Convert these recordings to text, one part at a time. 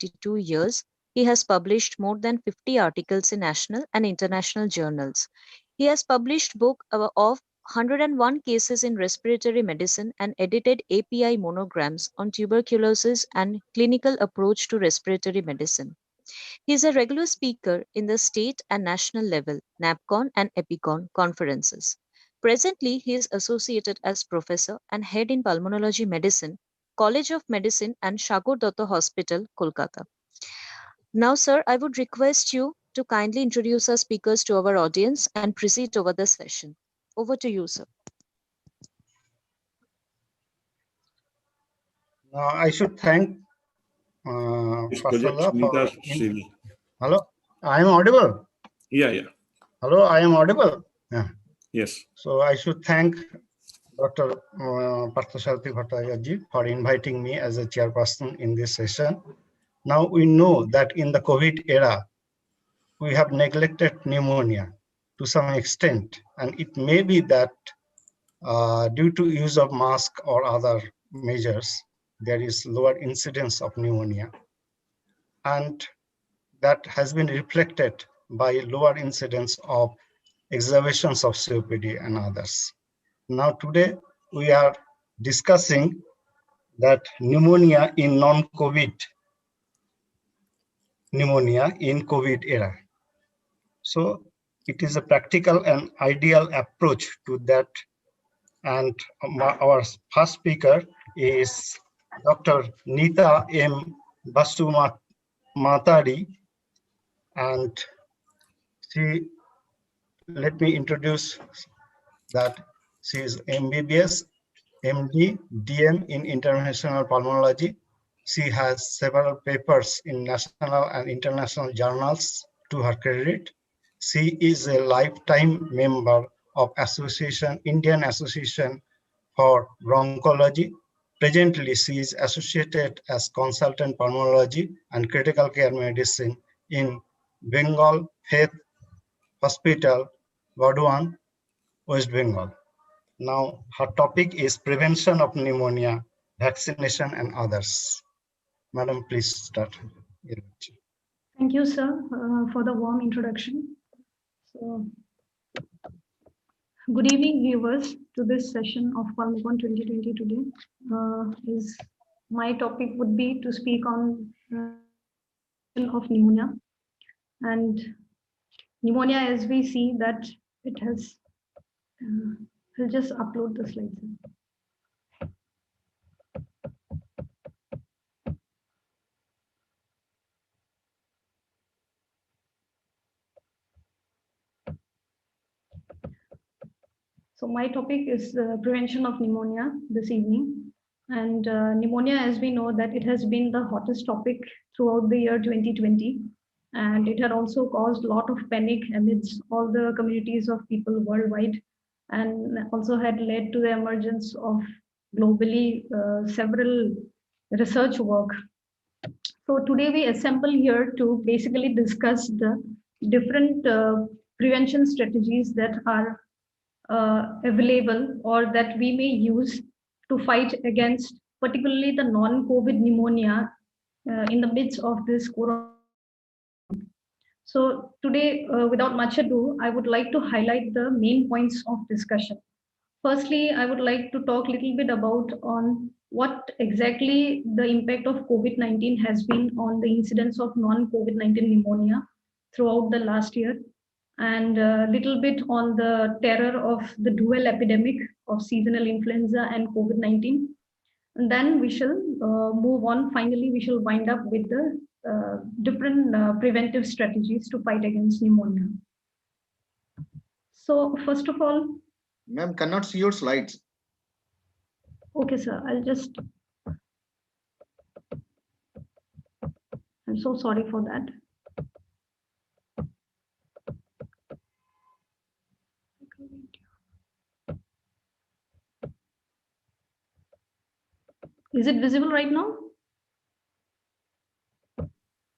22 years, he has published more than 50 articles in national and international journals. He has published book of 101 cases in respiratory medicine and edited API monograms on tuberculosis and clinical approach to respiratory medicine. He is a regular speaker in the state and national level NAPCON and EPICON conferences. Presently, he is associated as professor and head in pulmonology medicine, College of Medicine and Sagar Datta Hospital, Kolkata. Now, sir, I would request you to kindly introduce our speakers to our audience and proceed over the session. Over to you, sir. I should thank Prasada for. Hello, I am audible. Yeah. Hello, I am audible. Yeah. Yes. So I should thank Dr. Parthasarathi Bhattacharya for inviting me as a chairperson in this session. Now we know that in the COVID era, we have neglected pneumonia to some extent, and it may be that due to use of mask or other measures, there is lower incidence of pneumonia. And that has been reflected by lower incidence of exacerbations of COPD and others. Now today we are discussing that pneumonia in non-COVID pneumonia in COVID era. So it is a practical and ideal approach to that. And our first speaker is Dr. Nita M. Basumatari, and let me introduce that she is MBBS, MD, DM in International Pulmonology. She has several papers in national and international journals to her credit. She is a lifetime member of Indian Association for Bronchology. Presently, she is associated as consultant pulmonology and critical care medicine in Bengal Faith Hospital, Burdwan, West Bengal. Now, her topic is prevention of pneumonia, vaccination, and others. Madam, please start. Thank you, sir, for the warm introduction. So, good evening, viewers, to this session of Pulmocon 2020 today. My topic would be to speak on of pneumonia. And pneumonia, as we see that it has, I'll just upload the slides. So my topic is prevention of pneumonia this evening. And pneumonia, as we know, that it has been the hottest topic throughout the year 2020. And it had also caused a lot of panic amidst all the communities of people worldwide, and also had led to the emergence of globally several research work. So today we assemble here to basically discuss the different prevention strategies that are available or that we may use to fight against particularly the non-COVID pneumonia in the midst of this corona. So today, without much ado, I would like to highlight the main points of discussion. Firstly, I would like to talk a little bit about on what exactly the impact of COVID-19 has been on the incidence of non-COVID-19 pneumonia throughout the last year, and a little bit on the terror of the dual epidemic of seasonal influenza and COVID-19. And then we shall move on. Finally, we shall wind up with the different preventive strategies to fight against pneumonia. So first of all, ma'am, cannot see your slides. Okay, sir, I'm so sorry for that. Is it visible right now?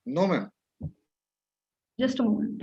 No, ma'am. Just a moment.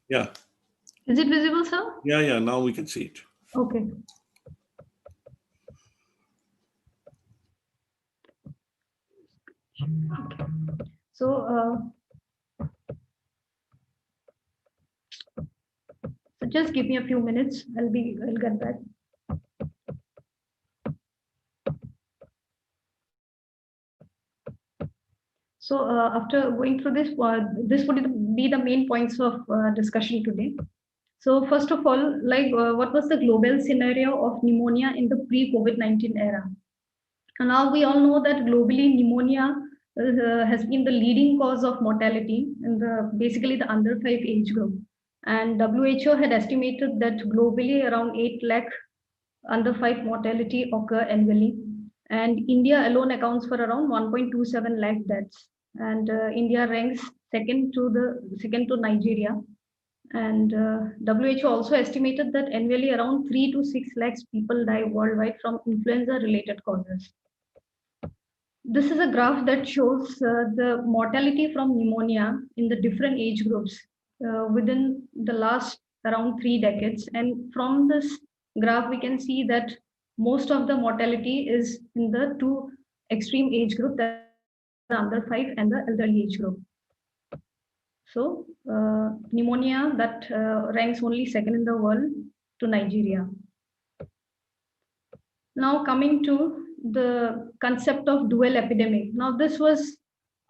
Yeah. Is it visible, sir? Yeah. Now we can see it. Okay. So, so just give me a few minutes. I'll get back. So after going through this, this would be the main points of discussion today. So first of all, what was the global scenario of pneumonia in the pre-COVID-19 era? And now we all know that globally pneumonia has been the leading cause of mortality in the basically the under 5 age group. And WHO had estimated that globally around 8 lakh under 5 mortality occur annually. And India alone accounts for around 1.27 lakh deaths. And India ranks second to Nigeria. And WHO also estimated that annually around 3 to 6 lakhs people die worldwide from influenza-related causes. This is a graph that shows the mortality from pneumonia in the different age groups within the last around 3 decades. And from this graph, we can see that most of the mortality is in the two extreme age group, that is the under 5 and the elderly age group. So pneumonia that ranks only second in the world to Nigeria. Now coming to the concept of dual epidemic. Now this was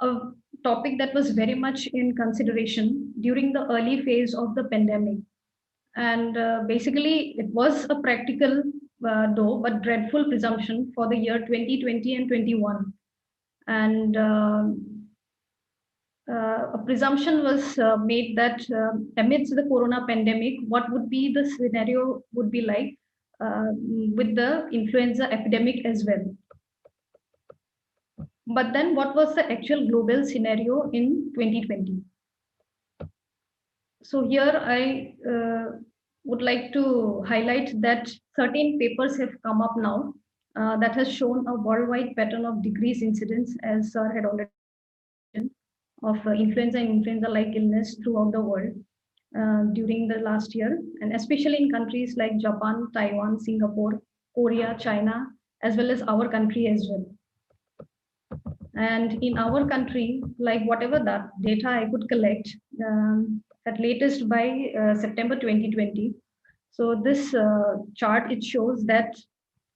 a topic that was very much in consideration during the early phase of the pandemic. And basically it was a practical though, but dreadful presumption for the year 2020 and 21. And a presumption was made that amidst the corona pandemic, what would be the scenario would be like with the influenza epidemic as well. But then what was the actual global scenario in 2020? So here I would like to highlight that certain papers have come up now that has shown a worldwide pattern of decreased incidence, as Sir had already mentioned, of influenza and influenza-like illness throughout the world during the last year, and especially in countries like Japan, Taiwan, Singapore, Korea, China, as well as our country as well. And in our country, like whatever that data I could collect, at latest by September 2020. So this chart, it shows that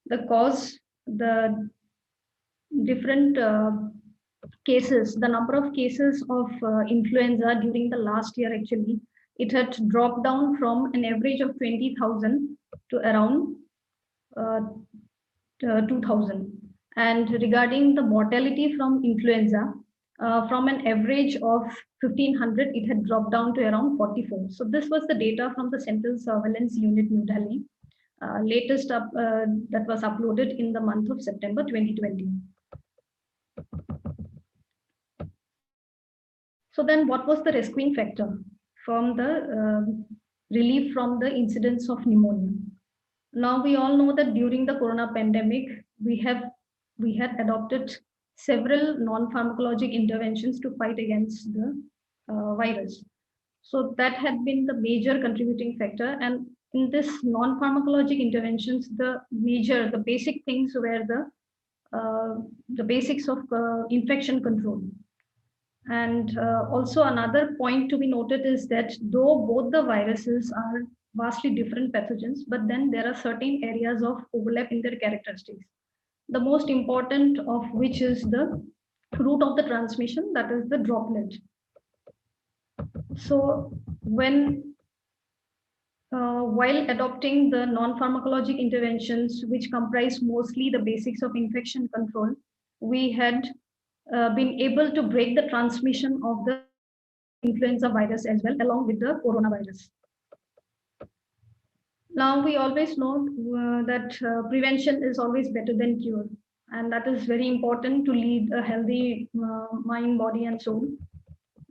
the different cases, the number of cases of influenza during the last year, actually, it had dropped down from an average of 20,000 to around 2,000. And regarding the mortality from influenza, from an average of 1,500, it had dropped down to around 44. So this was the data from the Central Surveillance Unit, New Delhi, latest up that was uploaded in the month of September 2020. So then what was the rescuing factor from the relief from the incidence of pneumonia? Now we all know that during the corona pandemic, we had adopted several non-pharmacologic interventions to fight against the virus. So that had been the major contributing factor. And in this non-pharmacologic interventions, the basic things were the basics of infection control. And also another point to be noted is that though both the viruses are vastly different pathogens, but then there are certain areas of overlap in their characteristics. The most important of which is the route of the transmission, that is the droplet. So while adopting the non-pharmacologic interventions, which comprise mostly the basics of infection control, we had been able to break the transmission of the influenza virus as well, along with the coronavirus. Now we always know that prevention is always better than cure, and that is very important to lead a healthy mind, body, and soul.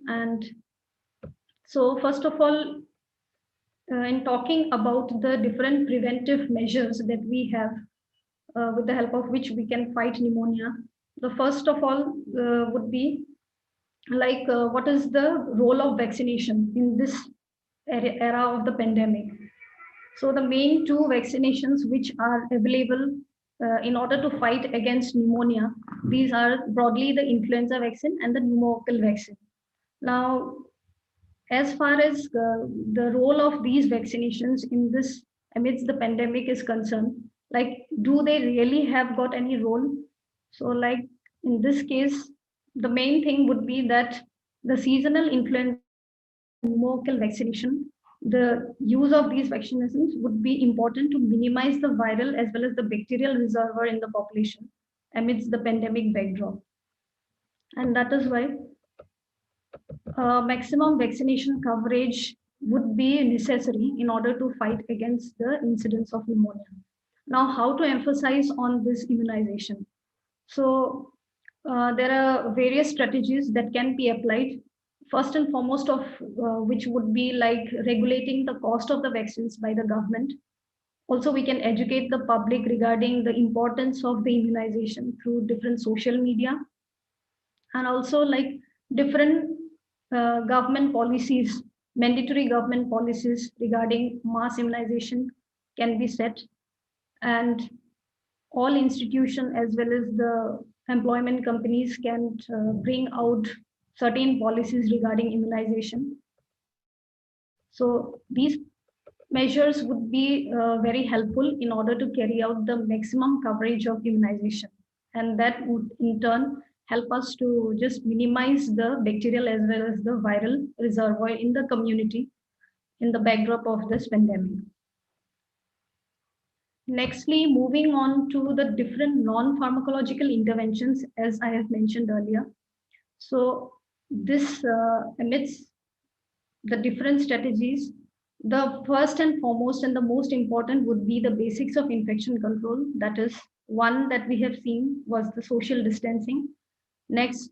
And so first of all, in talking about the different preventive measures that we have with the help of which we can fight pneumonia, the first of all would be like what is the role of vaccination in this era of the pandemic. So the main two vaccinations which are available in order to fight against pneumonia, these are broadly the influenza vaccine and the pneumococcal vaccine. Now, as far as the role of these vaccinations in this amidst the pandemic is concerned, like do they really have got any role? So like in this case, the main thing would be that the seasonal influenza and the pneumococcal vaccination, the use of these vaccinations would be important to minimize the viral as well as the bacterial reservoir in the population amidst the pandemic backdrop. And that is why maximum vaccination coverage would be necessary in order to fight against the incidence of pneumonia. Now, how to emphasize on this immunization? So, there are various strategies that can be applied. First and foremost of which would be like regulating the cost of the vaccines by the government. Also, we can educate the public regarding the importance of the immunization through different social media, and also like different government policies, mandatory government policies regarding mass immunization can be set, and all institutions as well as the employment companies can bring out certain policies regarding immunization. So these measures would be very helpful in order to carry out the maximum coverage of immunization. And that would in turn help us to just minimize the bacterial as well as the viral reservoir in the community in the backdrop of this pandemic. Nextly, moving on to the different non-pharmacological interventions, as I have mentioned earlier. So this amidst the different strategies, the first and foremost and the most important would be the basics of infection control. That is one that we have seen was the social distancing. Next,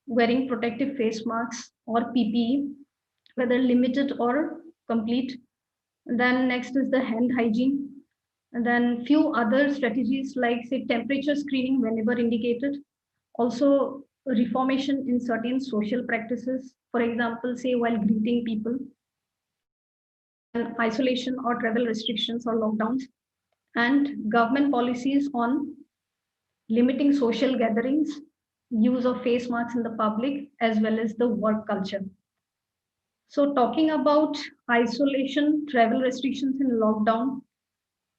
wearing protective face masks or PPE, whether limited or complete. Then next is the hand hygiene. And then few other strategies like say temperature screening whenever indicated. Also reformation in certain social practices. For example, say while greeting people, then isolation or travel restrictions or lockdowns, and government policies on limiting social gatherings, use of face masks in the public, as well as the work culture. So talking about isolation, travel restrictions and lockdown,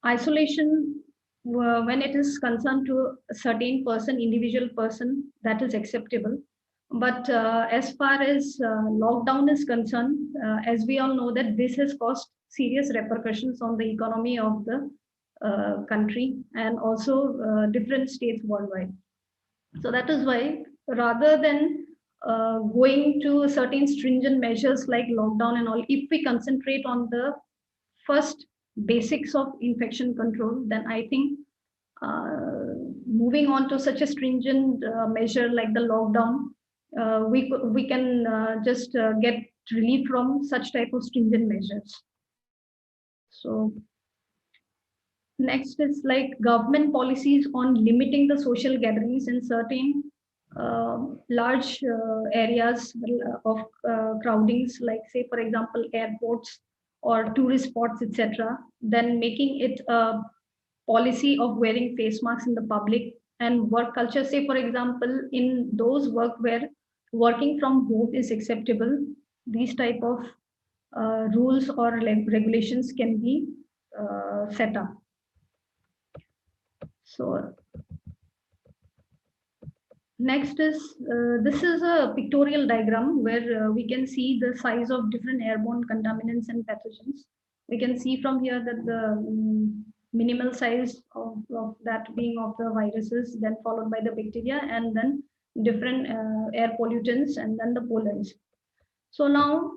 isolation when it is concerned to a certain person, individual person, that is acceptable. But as far as lockdown is concerned, as we all know that this has caused serious repercussions on the economy of the country and also different states worldwide. So that is why rather than going to certain stringent measures like lockdown and all, if we concentrate on the first basics of infection control, then I think moving on to such a stringent measure like the lockdown, we can just get relief from such type of stringent measures. So next is like government policies on limiting the social gatherings in certain large areas of crowdings, like say for example airports or tourist spots, etc. Then making it a policy of wearing face masks in the public, and work culture. Say for example, in those work where working from home is acceptable, these type of rules or regulations can be set up. So next is, this is a pictorial diagram where we can see the size of different airborne contaminants and pathogens. We can see from here that the minimal size of that being of the viruses, then followed by the bacteria, and then different air pollutants, and then the pollens. So now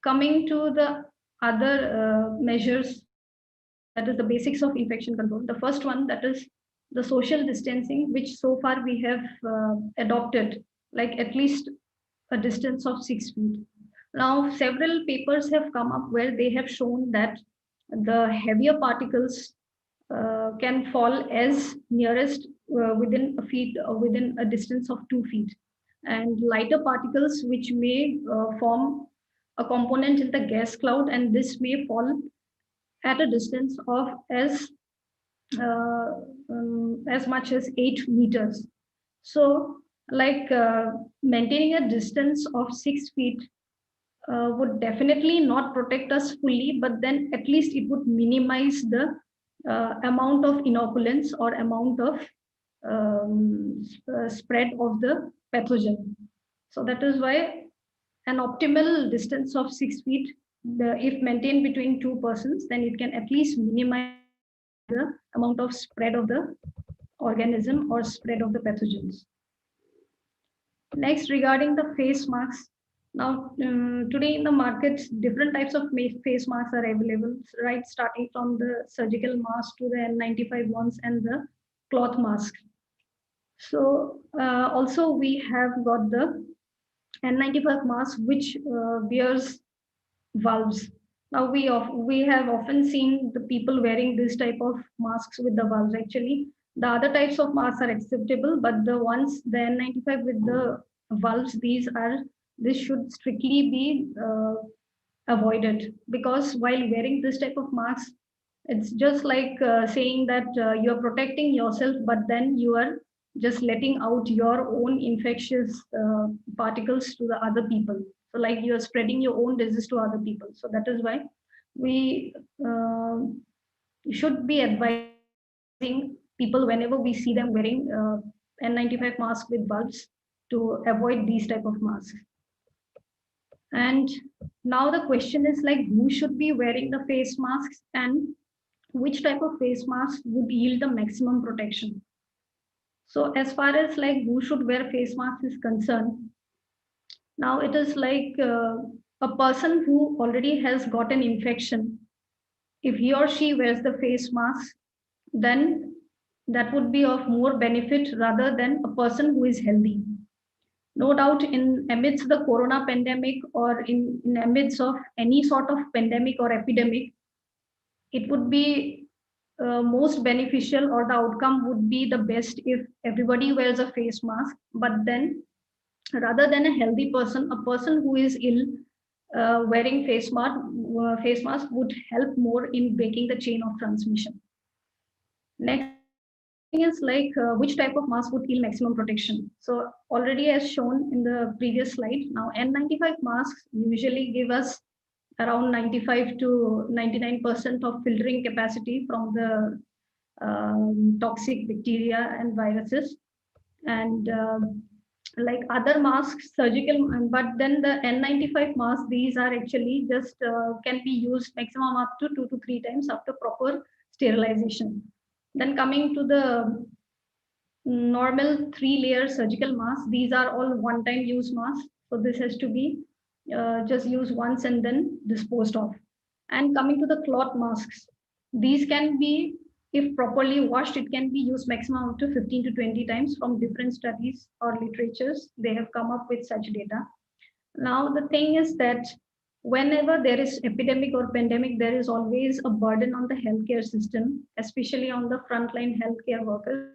coming to the other measures, that is the basics of infection control. The first one, that is the social distancing, which so far we have adopted, like at least a distance of 6 feet. Now, several papers have come up where they have shown that the heavier particles can fall as nearest within a feet, within a distance of 2 feet, and lighter particles which may form a component in the gas cloud, and this may fall at a distance of uh, as much as 8 meters. So, like maintaining a distance of 6 feet would definitely not protect us fully, but then at least it would minimize the amount of inoculants or amount of spread of the pathogen. So that is why an optimal distance of 6 feet, if maintained between two persons, then it can at least minimize the amount of spread of the organism or spread of the pathogens. Next, regarding the face masks. Now, today in the market, different types of face masks are available, right? Starting from the surgical mask to the N95 ones and the cloth masks. So, also we have got the N95 mask, which bears valves. Now we have often seen the people wearing this type of masks with the valves. Actually, the other types of masks are acceptable, but the ones the N95 with the valves, this should strictly be avoided, because while wearing this type of mask, it's just like saying that you're protecting yourself, but then you are just letting out your own infectious particles to the other people. So, like you're spreading your own disease to other people. So, that is why we should be advising people whenever we see them wearing N95 mask with bulbs to avoid these type of masks. And now the question is like, who should be wearing the face masks and which type of face mask would yield the maximum protection? So as far as like who should wear face mask is concerned, now it is like a person who already has got an infection. If he or she wears the face mask, then that would be of more benefit rather than a person who is healthy. No doubt, in amidst the corona pandemic or in amidst of any sort of pandemic or epidemic, it would be most beneficial, or the outcome would be the best if everybody wears a face mask. But then, rather than a healthy person, a person who is ill wearing face mask would help more in breaking the chain of transmission. Next thing is like which type of mask would yield maximum protection. So already as shown in the previous slide, now N95 masks usually give us around 95 to 99% of filtering capacity from the toxic bacteria and viruses. And like other masks, surgical, but then the N95 masks, these are actually just can be used maximum up to 2 to 3 times after proper sterilization. Then coming to the normal 3-layer surgical mask, these are all one-time use masks. So this has to be just used once and then disposed of. And coming to the cloth masks, these can be, if properly washed, it can be used maximum up to 15 to 20 times. From different studies or literatures, they have come up with such data. Now the thing is that whenever there is epidemic or pandemic, there is always a burden on the healthcare system, especially on the frontline healthcare workers,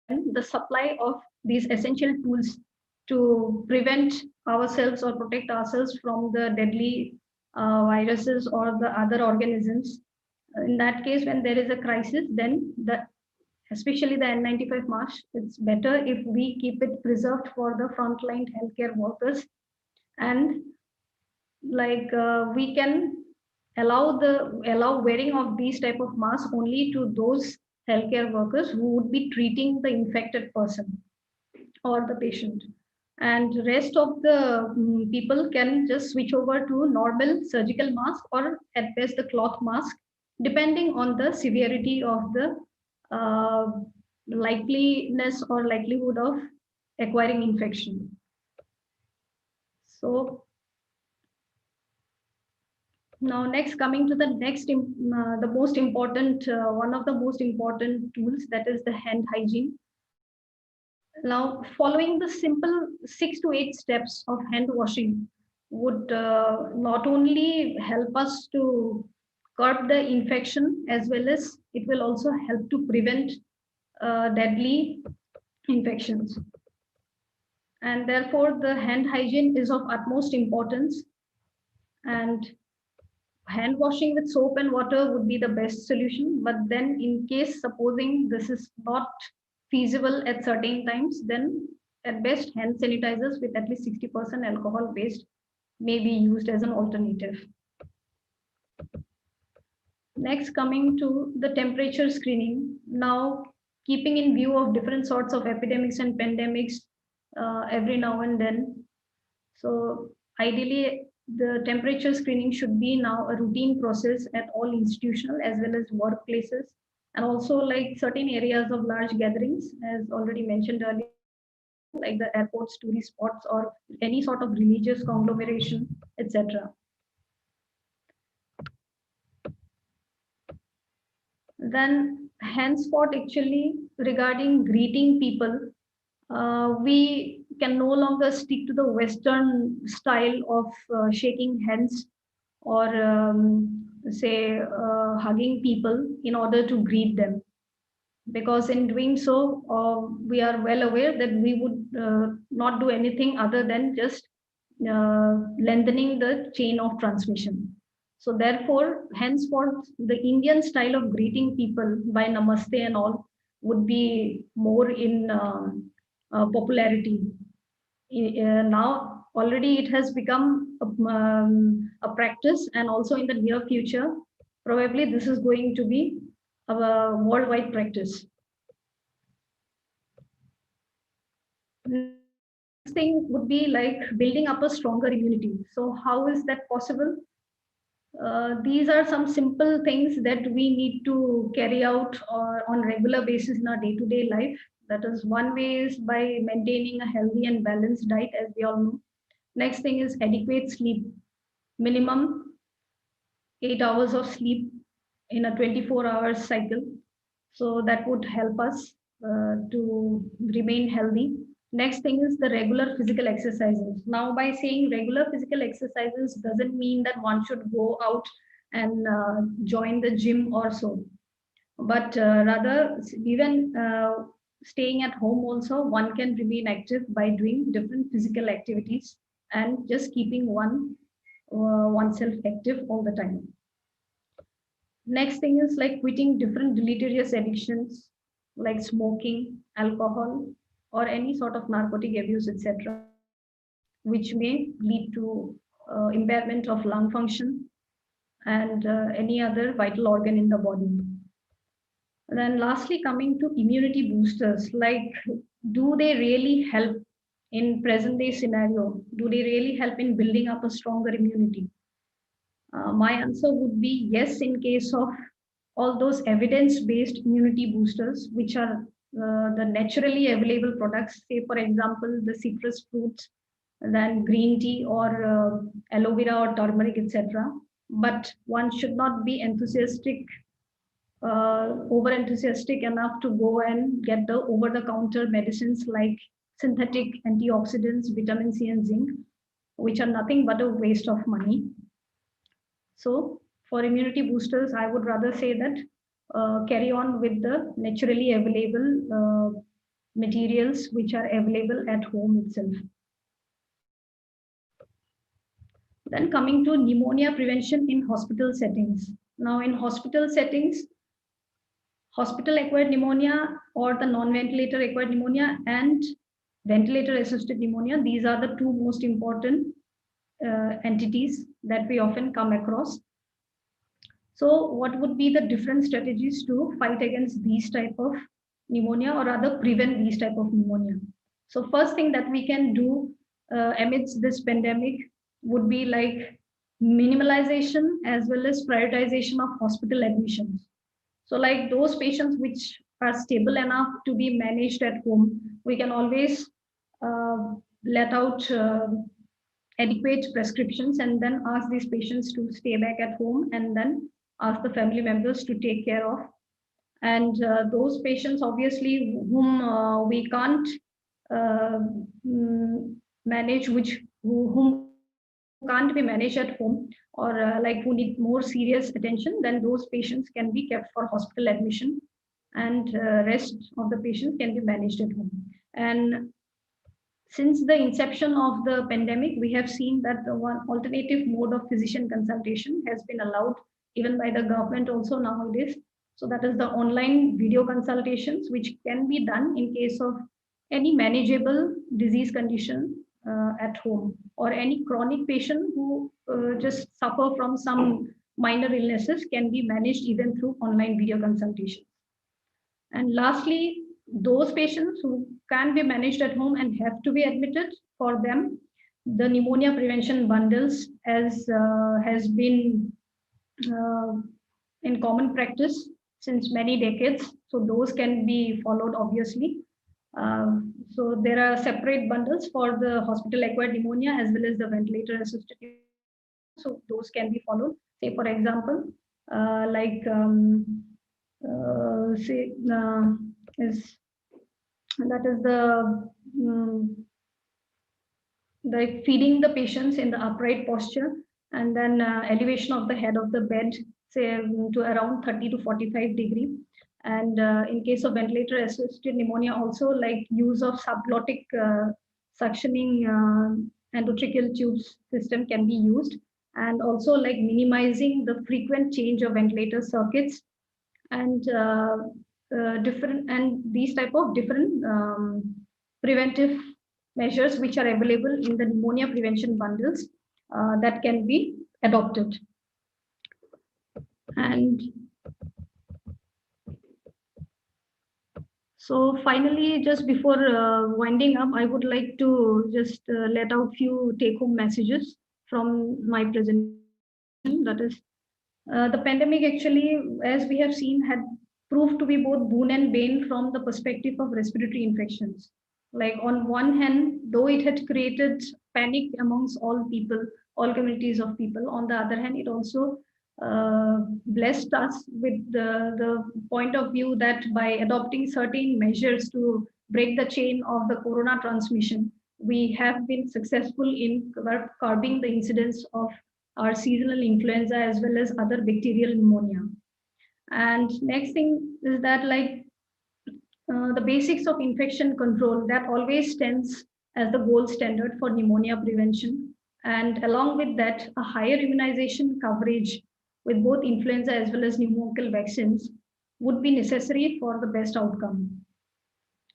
when the supply of these essential tools to prevent ourselves or protect ourselves from the deadly viruses or the other organisms. In that case, when there is a crisis, then especially the N95 mask, it's better if we keep it preserved for the frontline healthcare workers, and like we can allow wearing of these type of masks only to those healthcare workers who would be treating the infected person or the patient, and rest of the people can just switch over to normal surgical mask or at best the cloth mask, depending on the severity of the uh, likeliness or likelihood of acquiring infection. So now, next, coming to the the most important, one of the most important tools, that is the hand hygiene. Now, following the simple 6 to 8 steps of hand washing would not only help us to curb the infection, as well as it will also help to prevent deadly infections. And therefore, the hand hygiene is of utmost importance. And hand washing with soap and water would be the best solution. But then, in case supposing this is not feasible at certain times, then at best hand sanitizers with at least 60% alcohol based may be used as an alternative. Next, coming to the temperature screening. Now, keeping in view of different sorts of epidemics and pandemics every now and then. So ideally, the temperature screening should be now a routine process at all institutional as well as workplaces, and also like certain areas of large gatherings, as already mentioned earlier, like the airports, tourist spots, or any sort of religious conglomeration, etc. Then henceforth, actually, regarding greeting people, we can no longer stick to the Western style of shaking hands or say hugging people in order to greet them, because in doing so we are well aware that we would not do anything other than just lengthening the chain of transmission. So therefore, henceforth, the Indian style of greeting people by namaste and all would be more in popularity. Now already it has become a practice, and also in the near future, probably this is going to be a worldwide practice. Next thing would be like building up a stronger immunity. So how is that possible? These are some simple things that we need to carry out on regular basis in our day-to-day life. That is, one way is by maintaining a healthy and balanced diet, as we all know. Next thing is adequate sleep, minimum 8 hours of sleep in a 24 hours cycle. So that would help us to remain healthy. Next thing is the regular physical exercises. Now, by saying regular physical exercises doesn't mean that one should go out and join the gym or so, but rather even staying at home also, one can remain active by doing different physical activities and just keeping oneself active all the time. Next thing is like quitting different deleterious addictions like smoking, alcohol, or any sort of narcotic abuse, etc., which may lead to impairment of lung function and any other vital organ in the body. And then lastly, coming to immunity boosters, like do they really help in present day scenario? Do they really help in building up a stronger immunity? My answer would be yes, in case of all those evidence-based immunity boosters, which are the naturally available products, say for example, the citrus fruits, then green tea or aloe vera or turmeric, etc. But one should not be over enthusiastic enough to go and get the over-the-counter medicines like synthetic antioxidants, vitamin C and zinc, which are nothing but a waste of money. So for immunity boosters, I would rather say that carry on with the naturally available materials which are available at home itself. Then coming to pneumonia prevention in hospital settings. Now in hospital settings, hospital-acquired pneumonia or the non-ventilator acquired pneumonia and ventilator-assisted pneumonia, these are the two most important entities that we often come across. So what would be the different strategies to fight against these type of pneumonia, or rather prevent these type of pneumonia? So first thing that we can do amidst this pandemic would be like minimalization as well as prioritization of hospital admissions. So like those patients which are stable enough to be managed at home, we can always let out adequate prescriptions and then ask these patients to stay back at home and then ask the family members to take care of. And those patients, obviously, whom we can't uh, manage, whom can't be managed at home, or like who need more serious attention, then those patients can be kept for hospital admission, and rest of the patients can be managed at home. And Since the inception of the pandemic, we have seen that the one alternative mode of physician consultation has been allowed even by the government also nowadays. So that is the online video consultations, which can be done in case of any manageable disease condition at home, or any chronic patient who just suffer from some minor illnesses can be managed even through online video consultation. And lastly, those patients who can be managed at home and have to be admitted, for them, the pneumonia prevention bundles has been uh, in common practice since many decades. So those can be followed, obviously. So there are separate bundles for the hospital-acquired pneumonia as well as the ventilator-assisted pneumonia. So those can be followed. Say, for example, like say is that is the feeding the patients in the upright posture, and then elevation of the head of the bed, say to around 30 to 45 degree. And in case of ventilator assisted pneumonia, also like use of subglottic suctioning endotracheal tubes system can be used, and also like minimizing the frequent change of ventilator circuits, and different, and these type of different preventive measures which are available in the pneumonia prevention bundles that can be adopted. And so finally, just before winding up, I would like to just let out few take-home messages from my presentation. That is, the pandemic actually, as we have seen, had proved to be both boon and bane from the perspective of respiratory infections. Like on one hand, though it had created panic amongst all people, all communities of people, on the other hand, it also blessed us with the point of view that by adopting certain measures to break the chain of the corona transmission, we have been successful in curbing the incidence of our seasonal influenza as well as other bacterial pneumonia. And next thing is that like the basics of infection control that always stands as the gold standard for pneumonia prevention. And along with that, a higher immunization coverage with both influenza as well as pneumococcal vaccines would be necessary for the best outcome.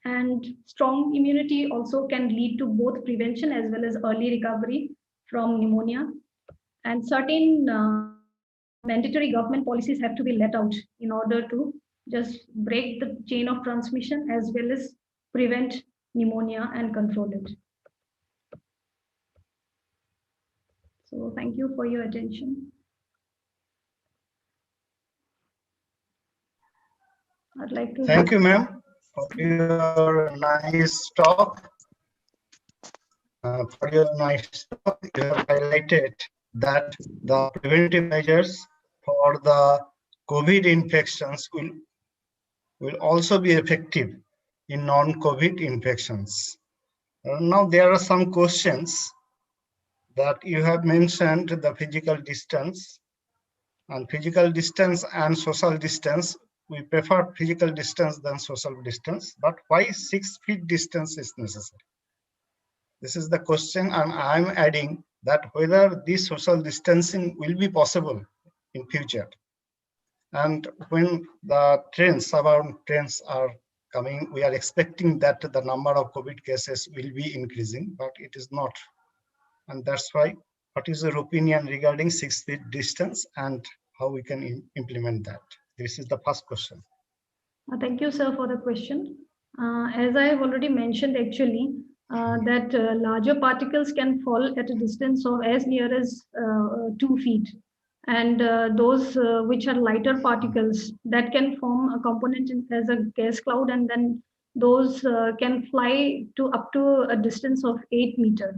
And strong immunity also can lead to both prevention as well as early recovery from pneumonia. And certain mandatory government policies have to be let out in order to just break the chain of transmission as well as prevent pneumonia and control it. So thank you for your attention. I'd like to Thank you, ma'am, for your nice talk. You have highlighted that the preventive measures for the COVID infections will also be effective in non-COVID infections. Now, there are some questions that you have mentioned: the physical distance and social distance. We prefer physical distance than social distance, but why 6 feet distance is necessary? This is the question, and I'm adding that whether this social distancing will be possible in future. And when the suburban trends are coming, we are expecting that the number of COVID cases will be increasing, but it is not. And that's why, what is your opinion regarding 6 feet distance and how we can implement that? This is the first question. Thank you, sir, for the question. As I have already mentioned, actually, that larger particles can fall at a distance of as near as 2 feet. And those which are lighter particles that can form a component as a gas cloud, and then those can fly to up to a distance of 8 meters.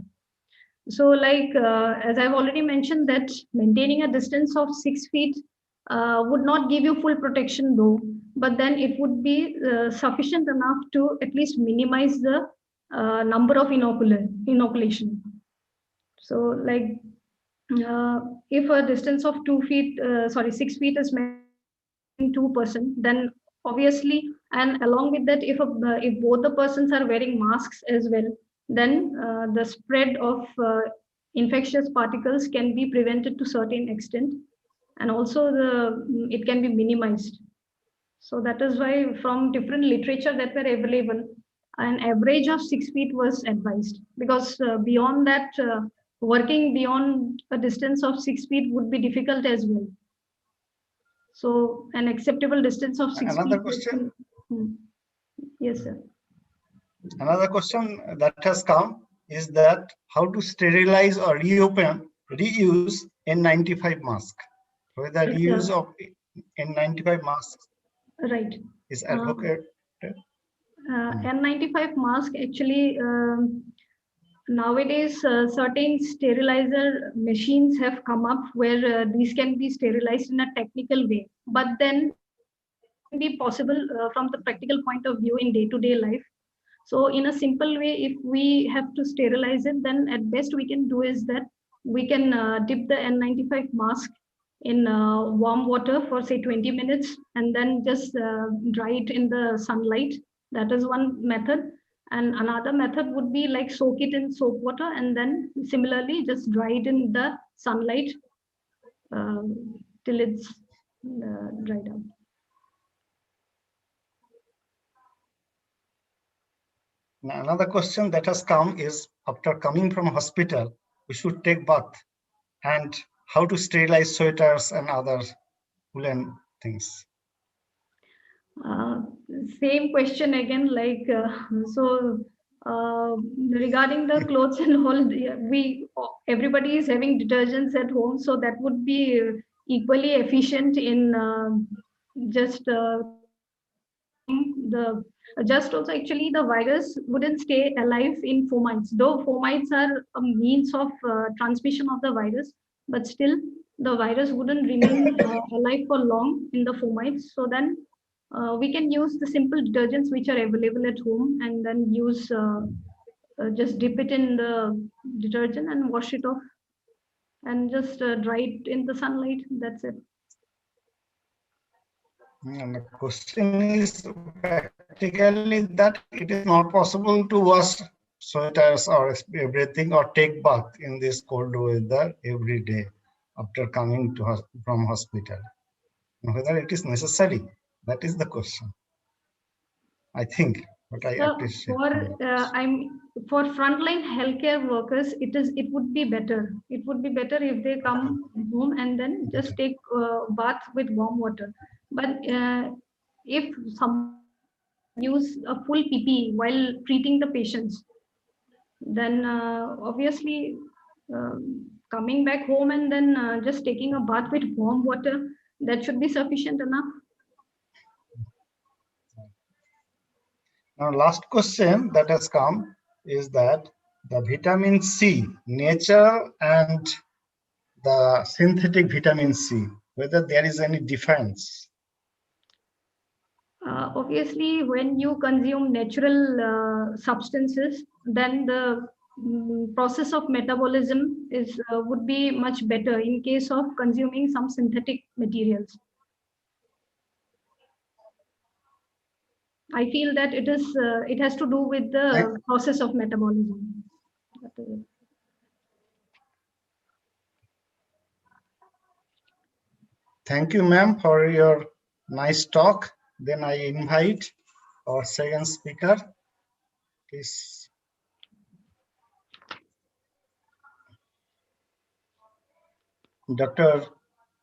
So like, as I've already mentioned, that maintaining a distance of 6 feet would not give you full protection though, but then it would be sufficient enough to at least minimize the number of inoculation. So like, if a distance of 6 feet is maintained 2%, then obviously, and along with that, if both the persons are wearing masks as well, then the spread of infectious particles can be prevented to certain extent, and also it can be minimized. So that is why from different literature that were available, an average of 6 feet was advised, because beyond that, working beyond a distance of 6 feet would be difficult as well. So an acceptable distance of 6 feet. Another question. Yes, sir. Another question that has come is that how to sterilize or reuse N95 mask. Whether reuse of N95 masks Right. is advocated. N95 mask actually, nowadays certain sterilizer machines have come up where these can be sterilized in a technical way, but then it can be possible from the practical point of view in day-to-day life. So in a simple way, if we have to sterilize it, then at best we can do is that we can dip the N95 mask in warm water for say 20 minutes and then just dry it in the sunlight. That is one method. And another method would be like soak it in soap water and then similarly just dry it in the sunlight uh, till it's dried out. Now, another question that has come is, after coming from hospital, we should take bath, and how to sterilize sweaters and other woolen things. Uh, Same question again, like so regarding the clothes and all, we everybody is having detergents at home, so that would be equally efficient in just cleaning the. Just also, actually, the virus wouldn't stay alive in fomites, though fomites are a means of transmission of the virus, but still the virus wouldn't remain alive for long in the fomites. So then we can use the simple detergents which are available at home and then use just dip it in the detergent and wash it off and just dry it in the sunlight. That's it. And the question is practically that it is not possible to wash sweaters or everything or take bath in this cold weather every day after coming to from hospital. Whether it is necessary, that is the question. I think, but I So appreciate. for frontline healthcare workers, it would be better. It would be better if they come home and then just take bath with warm water. But if someone use a full PPE while treating the patients, then obviously coming back home and then just taking a bath with warm water, that should be sufficient enough. Now, last question that has come is that the vitamin C, nature and the synthetic vitamin C, whether there is any difference. Obviously, when you consume natural substances, then the process of metabolism is would be much better in case of consuming some synthetic materials. I feel that it has to do with the process of metabolism. Thank you, ma'am, for your nice talk. Then I invite our second speaker. Please. Dr.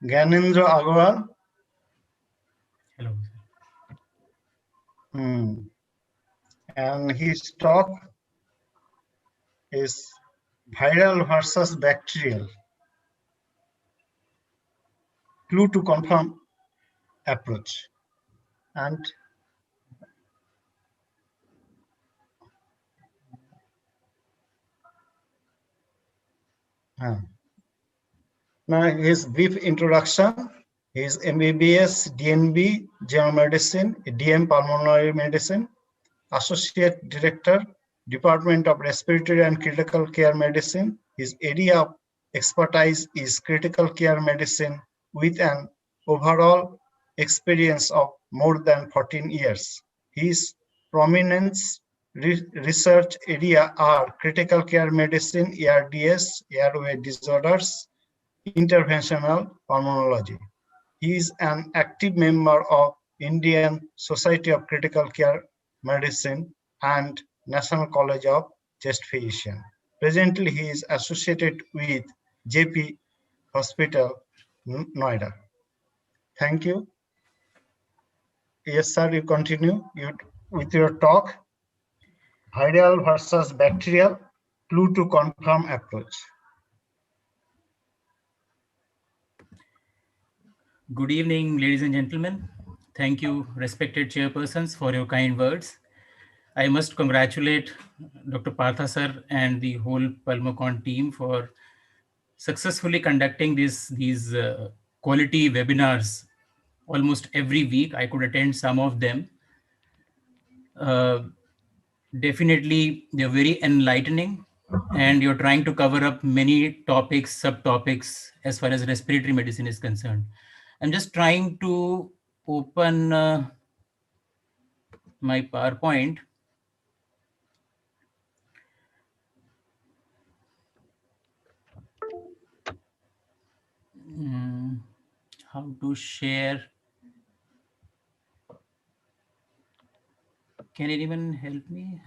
Gyanendra Agarwal. Hello. And his talk is viral versus bacterial. Clue to confirm approach. And now his brief introduction. He is MBBS, DNB, General Medicine, DM Pulmonary Medicine, Associate Director, Department of Respiratory and Critical Care Medicine. His area of expertise is critical care medicine with an overall experience of more than 14 years. His prominence Research area are critical care medicine, ARDS, airway disorders, interventional pulmonology. He is an active member of Indian Society of Critical Care Medicine and National College of Chest Physicians. Presently, he is associated with JP Hospital, Noida. Thank you. Yes, sir, you continue with your talk. Viral versus bacterial, clue to confirm approach. Good evening, ladies and gentlemen. Thank you, respected chairpersons, for your kind words. I must congratulate Dr. Partha sir and the whole Pulmocon team for successfully conducting these quality webinars almost every week. I could attend some of them. Uh, Definitely, they're very enlightening, and you're trying to cover up many topics, subtopics, as far as respiratory medicine is concerned. I'm just trying to open my PowerPoint. Mm, how to share? Can anyone help me?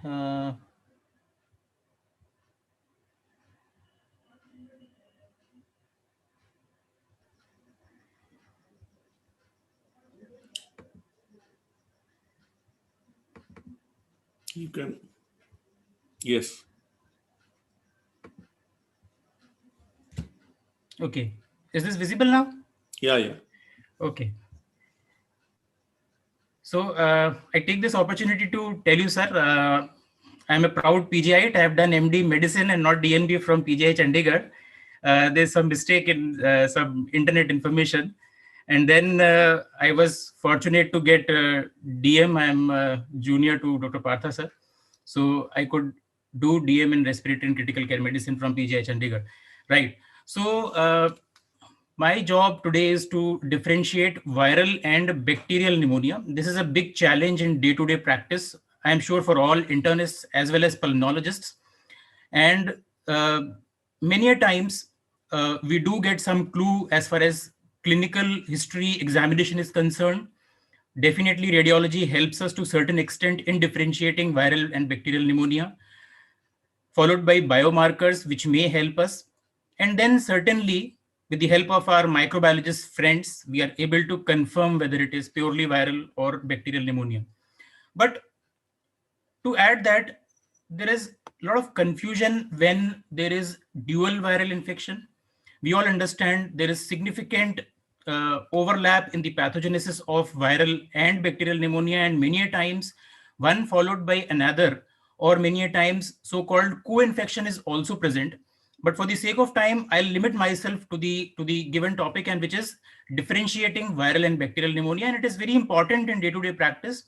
You can, yes. Okay, is this visible now? Yeah, yeah. Okay. So I take this opportunity to tell you, sir, I'm a proud PGI. I have done MD medicine and not DNB from PGI Chandigarh. There's some mistake in some internet information. And then I was fortunate to get DM. I'm junior to Dr. Partha, sir. So I could do DM in respiratory and critical care medicine from PGI Chandigarh. Right. So my job today is to differentiate viral and bacterial pneumonia. This is a big challenge in day-to-day practice, I am sure, for all internists as well as pulmonologists. And many a times we do get some clue as far as clinical history examination is concerned. Definitely radiology helps us to certain extent in differentiating viral and bacterial pneumonia, followed by biomarkers which may help us. And then certainly with the help of our microbiologist friends, we are able to confirm whether it is purely viral or bacterial pneumonia. But to add that, there is a lot of confusion when there is dual viral infection. We all understand there is significant overlap in the pathogenesis of viral and bacterial pneumonia, and many a times one followed by another, or many a times so-called co-infection is also present. But for the sake of time, I'll limit myself to the given topic, and which is differentiating viral and bacterial pneumonia. And it is very important in day-to-day practice.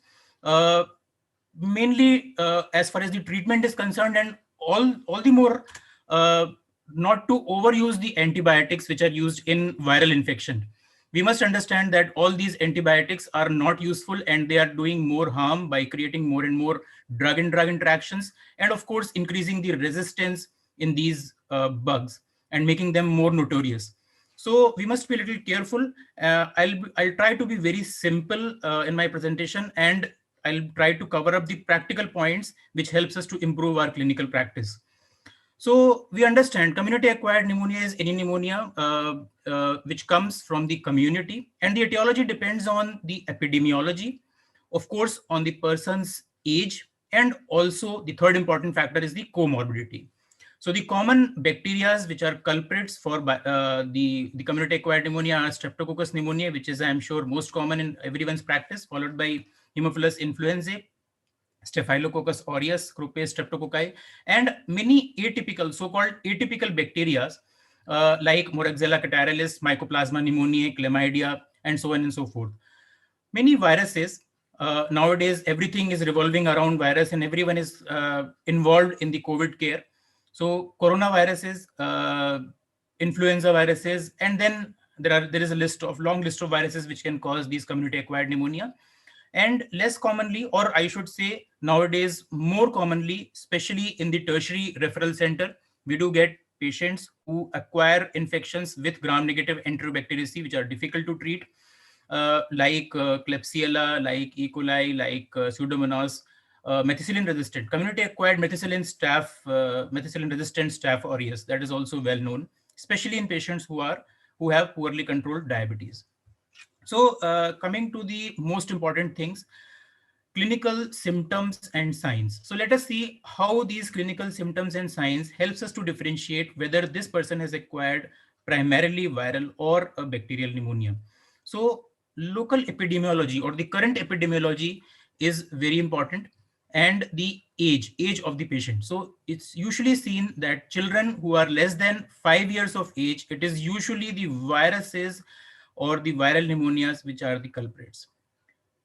Mainly as far as the treatment is concerned, and all the more uh, not to overuse the antibiotics which are used in viral infection. We must understand that all these antibiotics are not useful, and they are doing more harm by creating more and more drug-in-drug interactions, and of course increasing the resistance in these bugs and making them more notorious. So we must be a little careful. I'll try to be very simple in my presentation, and I'll try to cover up the practical points which helps us to improve our clinical practice. So we understand community acquired pneumonia is any pneumonia which comes from the community, and the etiology depends on the epidemiology, of course, on the person's age, and also the third important factor is the comorbidity. So the common bacteria which are culprits for the community acquired pneumonia are Streptococcus pneumoniae, which is, I'm sure, most common in everyone's practice, followed by Haemophilus influenzae, Staphylococcus aureus, Croup streptococci, and many atypical, so-called atypical bacteria like Moraxella catarrhalis, Mycoplasma pneumoniae, Chlamydia, and so on and so forth. Many viruses, nowadays everything is revolving around virus, and everyone is involved in the COVID care. So coronaviruses, influenza viruses, and then there is a long list of viruses which can cause these community acquired pneumonia. And less commonly, or I should say nowadays more commonly, especially in the tertiary referral center, we do get patients who acquire infections with gram-negative Enterobacteriaceae, which are difficult to treat, like Klebsiella, like E. coli, like Pseudomonas, methicillin-resistant, community-acquired methicillin-resistant Staph aureus. That is also well known, especially in patients who have poorly controlled diabetes. So coming to the most important things, clinical symptoms and signs. So let us see how these clinical symptoms and signs helps us to differentiate whether this person has acquired primarily viral or a bacterial pneumonia. So local epidemiology or the current epidemiology is very important, and the age of the patient. So it's usually seen that children who are less than 5 years of age, it is usually the viruses or the viral pneumonias which are the culprits.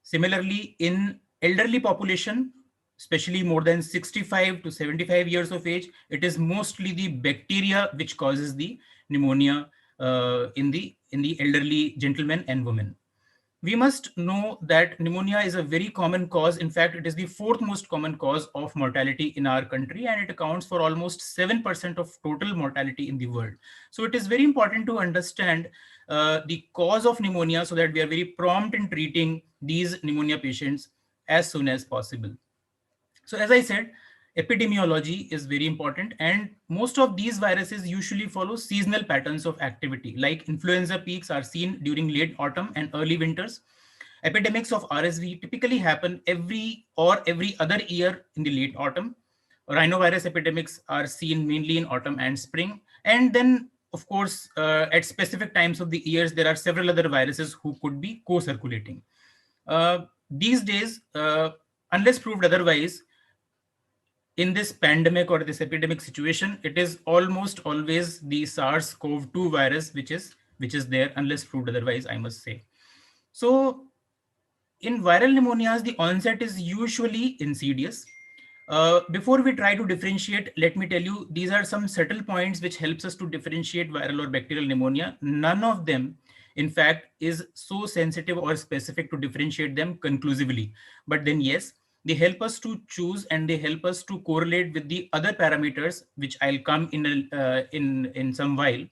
Similarly, in elderly population, especially more than 65 to 75 years of age, it is mostly the bacteria which causes the pneumonia in the elderly gentlemen and women. We must know that pneumonia is a very common cause. In fact, it is the fourth most common cause of mortality in our country, and it accounts for almost 7% of total mortality in the world. So it is very important to understand the cause of pneumonia so that we are very prompt in treating these pneumonia patients as soon as possible. So as I said, epidemiology is very important, and most of these viruses usually follow seasonal patterns of activity. Like influenza peaks are seen during late autumn and early winters. Epidemics of RSV typically happen every other year in the late autumn. Rhinovirus epidemics are seen mainly in autumn and spring. And then, of course, at specific times of the years, there are several other viruses who could be co-circulating. These days, unless proved otherwise, in this pandemic or this epidemic situation, it is almost always the SARS-CoV-2 virus which is there, unless proved otherwise, I must say. So in viral pneumonias, the onset is usually insidious. Before we try to differentiate, let me tell you, these are some subtle points which helps us to differentiate viral or bacterial pneumonia. None of them, in fact, is so sensitive or specific to differentiate them conclusively. But then, yes, they help us to choose, and they help us to correlate with the other parameters, which I'll come in some while,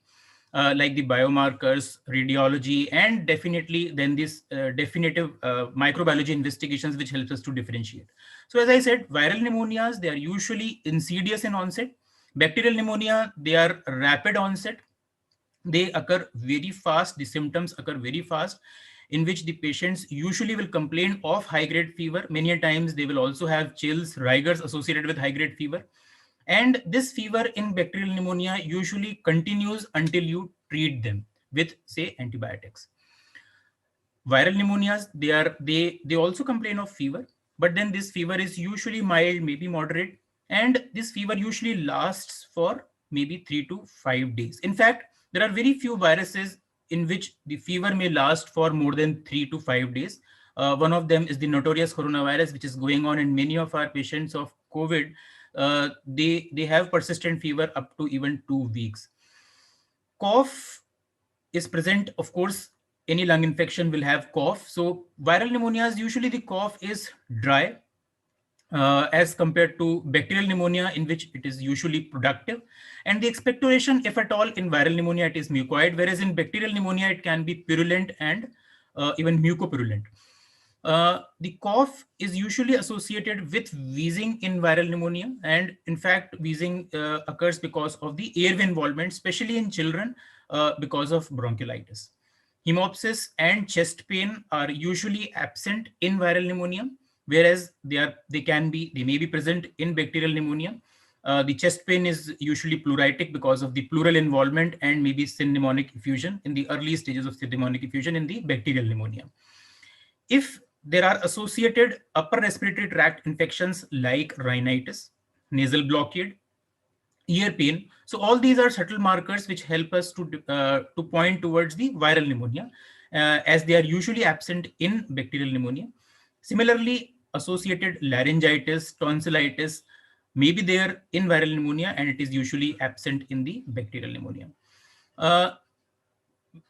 like the biomarkers, radiology, and definitely then this definitive microbiology investigations, which helps us to differentiate. So as I said, viral pneumonias, they are usually insidious in onset. Bacterial pneumonia, they are rapid onset. They occur very fast. The symptoms occur very fast, in which the patients usually will complain of high-grade fever. Many times they will also have chills, rigors associated with high-grade fever. And this fever in bacterial pneumonia usually continues until you treat them with, say, antibiotics. Viral pneumonias, they also complain of fever, but then this fever is usually mild, maybe moderate, and this fever usually lasts for maybe 3 to 5 days. In fact, there are very few viruses in which the fever may last for more than 3 to 5 days. One of them is the notorious coronavirus, which is going on in many of our patients of COVID. They have persistent fever up to even 2 weeks. Cough is present, of course. Any lung infection will have cough. So viral pneumonias, usually the cough is dry, as compared to bacterial pneumonia, in which it is usually productive. And the expectoration, if at all, in viral pneumonia, it is mucoid, whereas in bacterial pneumonia, it can be purulent and even mucopurulent. The cough is usually associated with wheezing in viral pneumonia. And in fact, wheezing occurs because of the airway involvement, especially in children, because of bronchiolitis. Hemoptysis and chest pain are usually absent in viral pneumonia, whereas they may be present in bacterial pneumonia. The chest pain is usually pleuritic because of the pleural involvement and maybe pneumonic effusion in the early stages of pneumonic effusion in the bacterial pneumonia. If there are associated upper respiratory tract infections like rhinitis, nasal blockade, ear pain, so all these are subtle markers which help us to point towards the viral pneumonia, as they are usually absent in bacterial pneumonia. Similarly, associated laryngitis, tonsillitis may be there in viral pneumonia, and it is usually absent in the bacterial pneumonia. Uh,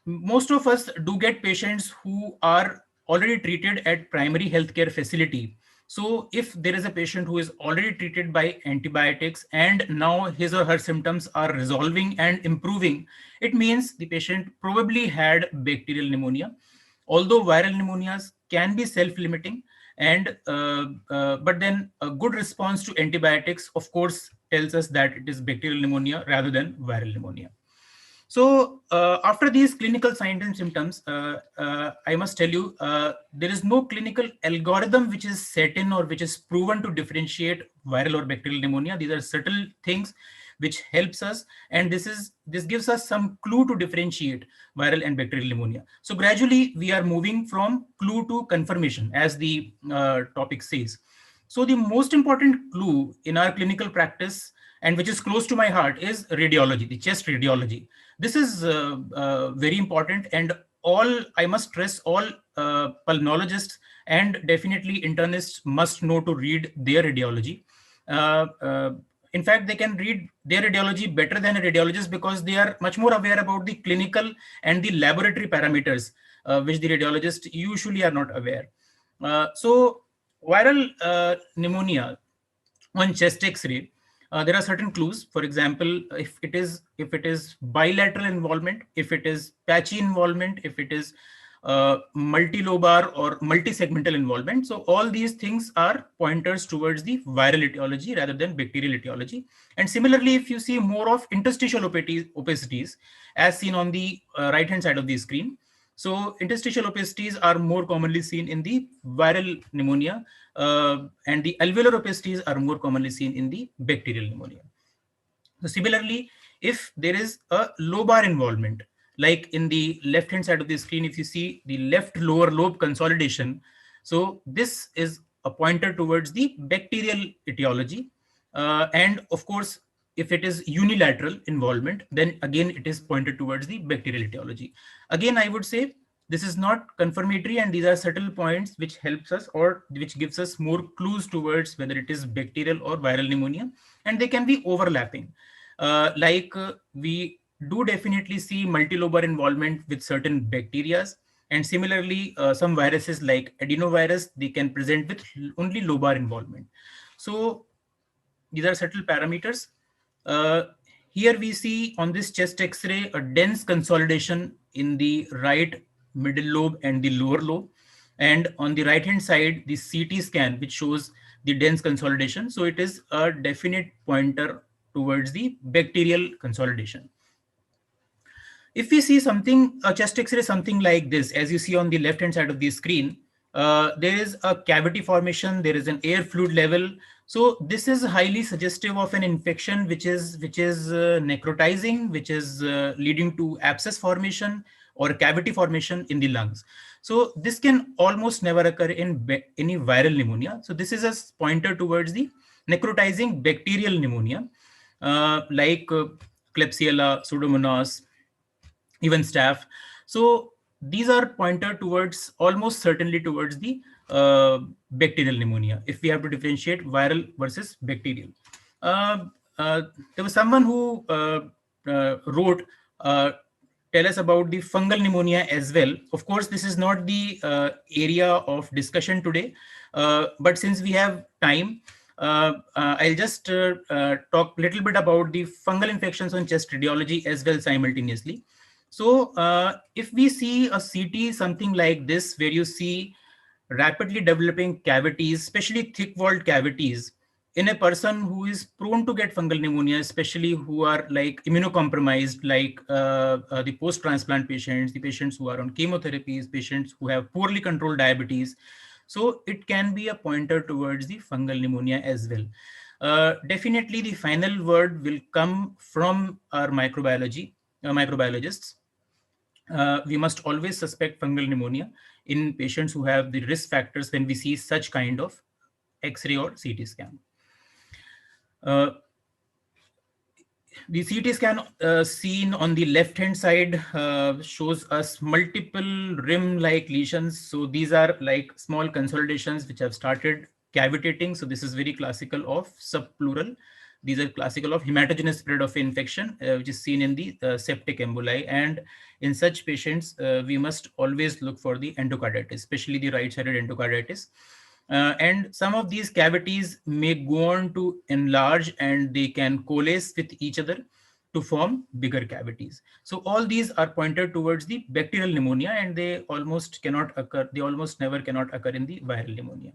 Most of us do get patients who are already treated at primary healthcare facility. So if there is a patient who is already treated by antibiotics and now his or her symptoms are resolving and improving, it means the patient probably had bacterial pneumonia. Although viral pneumonias can be self-limiting, and but then a good response to antibiotics, of course, tells us that it is bacterial pneumonia rather than viral pneumonia. So after these clinical signs and symptoms, I must tell you, there is no clinical algorithm which is set in or which is proven to differentiate viral or bacterial pneumonia. These are subtle things which helps us, and this gives us some clue to differentiate viral and bacterial pneumonia. So gradually we are moving from clue to confirmation, as the topic says. So the most important clue in our clinical practice, and which is close to my heart, is radiology, the chest radiology. This is very important, and I must stress, all pulmonologists and definitely internists must know to read their radiology. Uh, uh, in fact, they can read their radiology better than a radiologist because they are much more aware about the clinical and the laboratory parameters, which the radiologists usually are not aware. So viral pneumonia on chest X-ray, there are certain clues. For example, if it is bilateral involvement, if it is patchy involvement, if it is multilobar or multisegmental involvement. So all these things are pointers towards the viral etiology rather than bacterial etiology. And similarly, if you see more of interstitial opacities, as seen on the right hand side of the screen, so interstitial opacities are more commonly seen in the viral pneumonia, and the alveolar opacities are more commonly seen in the bacterial pneumonia. So similarly, if there is a lobar involvement, like in the left hand side of the screen, if you see the left lower lobe consolidation, so this is a pointer towards the bacterial etiology. And of course, if it is unilateral involvement, then again it is pointed towards the bacterial etiology. Again, I would say this is not confirmatory, and these are subtle points which helps us, or which gives us more clues towards whether it is bacterial or viral pneumonia, and they can be overlapping. We do definitely see multilobar involvement with certain bacterias, and similarly, some viruses like adenovirus, they can present with only lobar involvement. So these are subtle parameters. Uh, Here we see on this chest X-ray a dense consolidation in the right middle lobe and the lower lobe. And on the right hand side, the CT scan, which shows the dense consolidation. So it is a definite pointer towards the bacterial consolidation. If we see something, a chest X-ray, something like this, as you see on the left-hand side of the screen, there is a cavity formation, there is an air fluid level. So this is highly suggestive of an infection which is necrotizing, which is leading to abscess formation or cavity formation in the lungs. So this can almost never occur in any viral pneumonia. So this is a pointer towards the necrotizing bacterial pneumonia, like Klebsiella, Pseudomonas, even staph. So these are pointer towards, almost certainly towards the bacterial pneumonia, if we have to differentiate viral versus bacterial. Uh, there was someone who wrote, tell us about the fungal pneumonia as well. Of course, this is not the area of discussion today, but since we have time, I'll just talk a little bit about the fungal infections on chest radiology as well simultaneously. So if we see a CT, something like this, where you see rapidly developing cavities, especially thick-walled cavities, in a person who is prone to get fungal pneumonia, especially who are like immunocompromised, like the post-transplant patients, the patients who are on chemotherapies, patients who have poorly controlled diabetes. So it can be a pointer towards the fungal pneumonia as well. Definitely the final word will come from our microbiologists. We must always suspect fungal pneumonia in patients who have the risk factors when we see such kind of X-ray or CT scan. Uh, the CT scan seen on the left hand side shows us multiple rim-like lesions. So these are like small consolidations which have started cavitating. So this is very classical of subpleural. These are classical of hematogenous spread of infection, which is seen in the septic emboli. And in such patients, we must always look for the endocarditis, especially the right-sided endocarditis. And some of these cavities may go on to enlarge, and they can coalesce with each other to form bigger cavities. So all these are pointed towards the bacterial pneumonia, and they almost cannot occur, they almost never cannot occur in the viral pneumonia.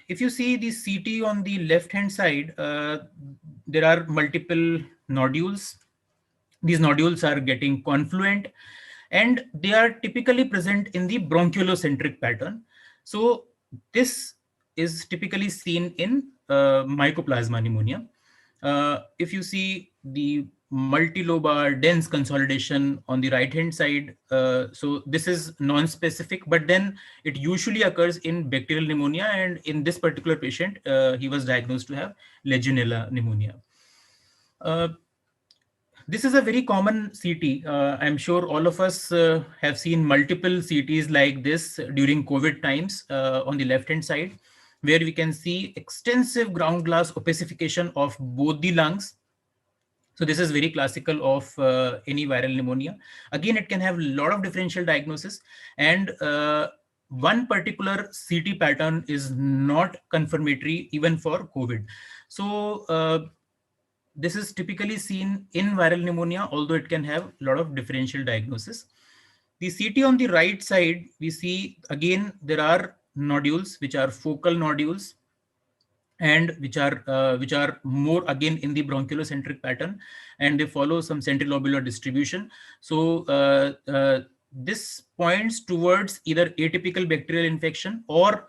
If you see the CT on the left hand side, there are multiple nodules. These nodules are getting confluent, and they are typically present in the bronchiolocentric pattern. So this is typically seen in mycoplasma pneumonia. If you see the multilobar dense consolidation on the right hand side, so this is non-specific, but then it usually occurs in bacterial pneumonia, and in this particular patient, he was diagnosed to have Legionella pneumonia. This is a very common CT. I'm sure all of us have seen multiple CTs like this during COVID times on the left-hand side, where we can see extensive ground glass opacification of both the lungs. So this is very classical of any viral pneumonia. Again, it can have a lot of differential diagnosis, and one particular CT pattern is not confirmatory even for COVID. So this is typically seen in viral pneumonia, although it can have a lot of differential diagnosis. The CT on the right side, we see again, there are nodules, which are focal nodules, and which are more again in the bronchiolocentric pattern, and they follow some centrilobular distribution. So this points towards either atypical bacterial infection or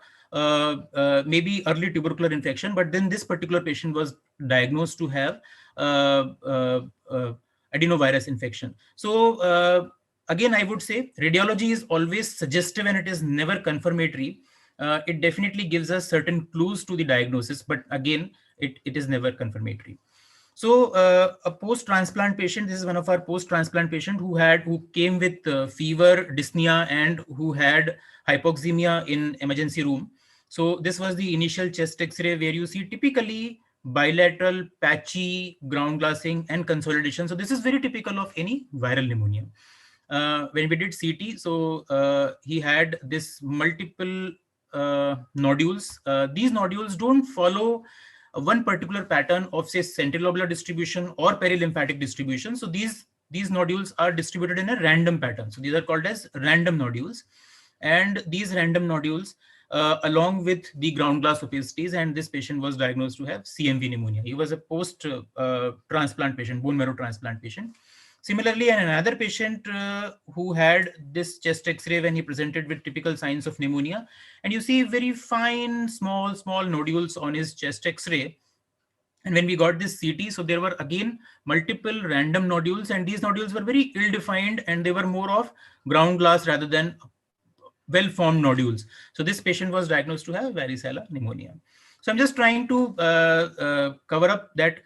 maybe early tubercular infection, but then this particular patient was diagnosed to have uh, uh, uh, adenovirus infection. So again, I would say radiology is always suggestive and it is never confirmatory. It definitely gives us certain clues to the diagnosis, but again, it is never confirmatory. So a post-transplant patient, this is one of our post-transplant patient who came with fever, dyspnea, and who had hypoxemia in emergency room. So this was the initial chest X-ray where you see typically bilateral patchy ground glassing and consolidation. So this is very typical of any viral pneumonia. When we did CT, so he had this multiple nodules. These nodules don't follow one particular pattern of say centrilobular distribution or perilymphatic distribution. So these nodules are distributed in a random pattern. So these are called as random nodules, and these random nodules along with the ground glass opacities, and this patient was diagnosed to have CMV pneumonia. He was a post transplant patient, bone marrow transplant patient. Similarly, another patient who had this chest X-ray when he presented with typical signs of pneumonia, and you see very fine, small nodules on his chest X-ray. And when we got this CT, so there were again multiple random nodules, and these nodules were very ill-defined, and they were more of ground glass rather than well-formed nodules. So this patient was diagnosed to have varicella pneumonia. So I'm just trying to cover up that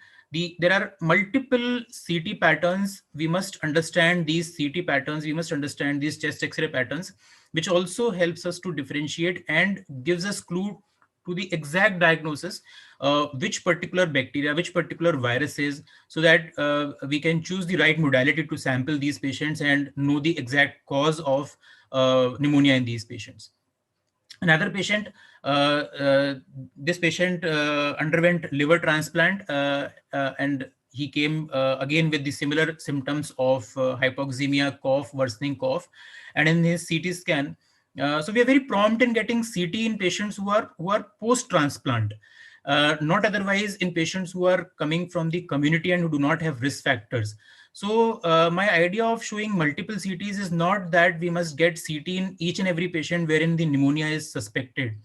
there are multiple CT patterns. We must understand these CT patterns. We must understand these chest X-ray patterns, which also helps us to differentiate and gives us clue to the exact diagnosis, which particular bacteria, which particular viruses, so that we can choose the right modality to sample these patients and know the exact cause of pneumonia in these patients. Another patient, this patient underwent liver transplant, and he came again with the similar symptoms of hypoxemia, cough, worsening cough, and in his CT scan. So we are very prompt in getting CT in patients who are post-transplant, not otherwise in patients who are coming from the community and who do not have risk factors. So my idea of showing multiple CTs is not that we must get CT in each and every patient wherein the pneumonia is suspected.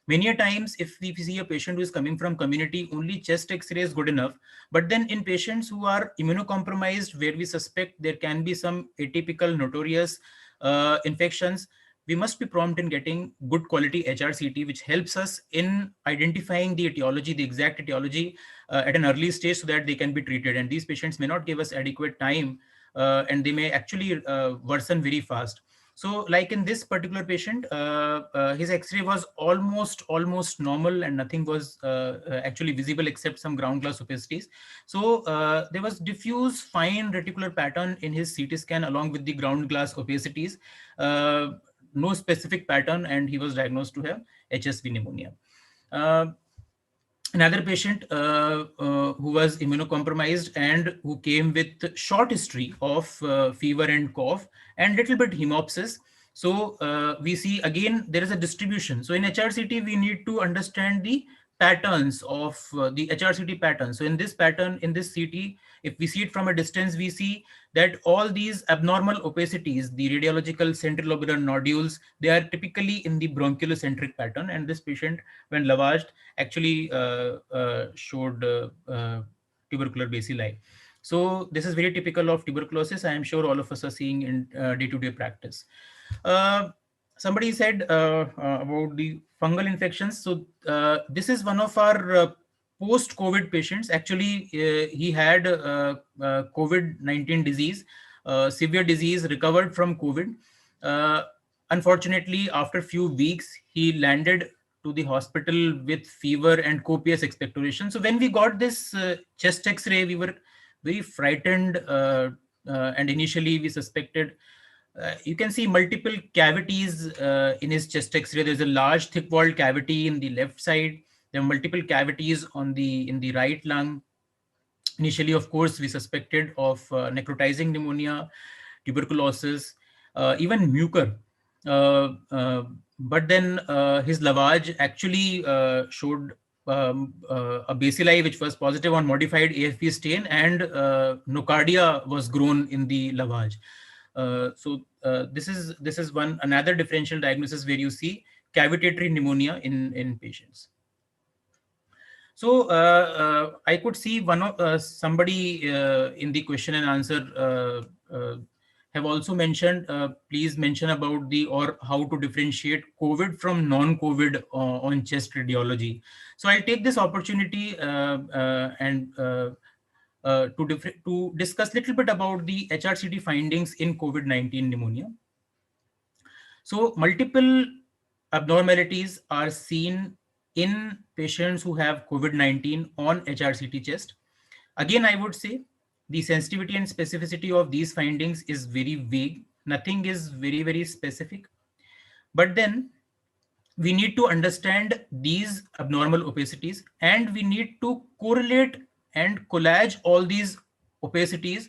Many a times, if we see a patient who is coming from community, only chest X-ray is good enough. But then in patients who are immunocompromised, where we suspect there can be some atypical notorious infections, we must be prompt in getting good quality HRCT, which helps us in identifying the etiology, the exact etiology at an early stage, so that they can be treated. And these patients may not give us adequate time, and they may actually worsen very fast. So like in this particular patient, his X-ray was almost normal, and nothing was actually visible except some ground glass opacities. So there was diffuse fine reticular pattern in his CT scan along with the ground glass opacities. No specific pattern, and he was diagnosed to have HSV pneumonia. Uh, Another patient who was immunocompromised and who came with short history of fever and cough and little bit hemopsis. So we see again there is a distribution. So in HRCT we need to understand the patterns of the HRCT pattern. So in this pattern, in this CT, if we see it from a distance, we see that all these abnormal opacities, the radiological centrilobular nodules, they are typically in the bronchiolocentric pattern. And this patient, when lavaged, actually showed tubercular bacilli. So this is very typical of tuberculosis. I am sure all of us are seeing in day-to-day practice. Uh, Somebody said about the fungal infections. So this is one of our post-COVID patients. Actually, he had COVID-19 disease, severe disease, recovered from COVID. Uh, Unfortunately, after a few weeks, he landed to the hospital with fever and copious expectoration. So when we got this chest X-ray, we were very frightened, and initially we suspected. You can see multiple cavities in his chest X-ray. There's a large, thick-walled cavity in the left side. There are multiple cavities on the in the right lung. Initially, of course, we suspected of necrotizing pneumonia, tuberculosis, even mucor. But then his lavage actually showed a bacilli which was positive on modified AFP stain, and nocardia was grown in the lavage. This is one another differential diagnosis where you see cavitatory pneumonia in patients. So I could see one of somebody in the question and answer have also mentioned. Please mention about the or how to differentiate COVID from non-COVID on chest radiology. So I'll take this opportunity and to discuss a little bit about the HRCT findings in COVID-19 pneumonia. So multiple abnormalities are seen in patients who have COVID-19 on HRCT chest. Again, I would say the sensitivity and specificity of these findings is very vague. Nothing is very specific. But then we need to understand these abnormal opacities, and we need to correlate and collage all these opacities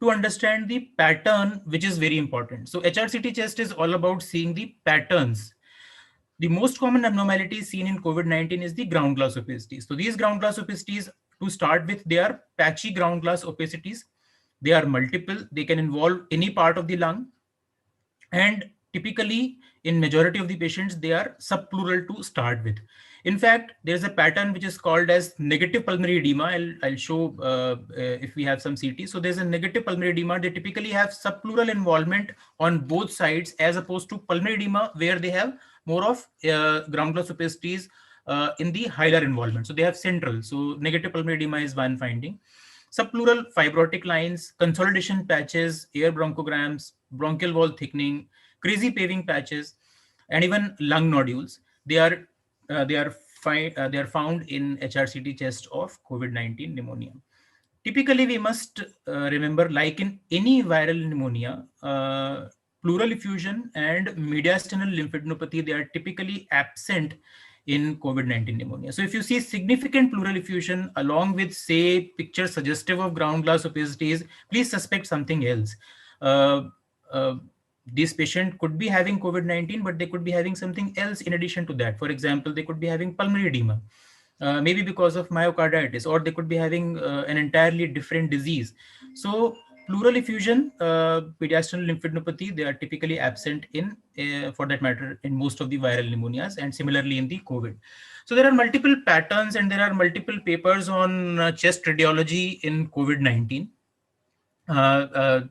to understand the pattern, which is very important. So HRCT chest is all about seeing the patterns. The most common abnormality seen in COVID-19 is the ground glass opacities. So these ground glass opacities, to start with, they are patchy ground glass opacities. They are multiple. They can involve any part of the lung, and typically in majority of the patients they are subpleural to start with. In fact, there is a pattern which is called as negative pulmonary edema. I'll show if we have some CT. So there's a negative pulmonary edema. They typically have subpleural involvement on both sides, as opposed to pulmonary edema where they have more of ground glass opacities in the hilar involvement. So they have central. So negative pulmonary edema is one finding. Subpleural fibrotic lines, consolidation patches, air bronchograms, bronchial wall thickening, crazy paving patches, and even lung nodules. They are they are found in HRCT chest of COVID-19 pneumonia. Typically, we must remember, like in any viral pneumonia, pleural effusion and mediastinal lymphadenopathy, they are typically absent in COVID-19 pneumonia. So if you see significant pleural effusion along with, say, picture suggestive of ground glass opacities, please suspect something else. Uh, uh, this patient could be having COVID-19, but they could be having something else in addition to that. For example, they could be having pulmonary edema, maybe because of myocarditis, or they could be having an entirely different disease. So pleural effusion, mediastinal lymphadenopathy, they are typically absent in, for that matter, in most of the viral pneumonias, and similarly in the COVID. So there are multiple patterns and there are multiple papers on chest radiology in COVID-19. Uh, uh,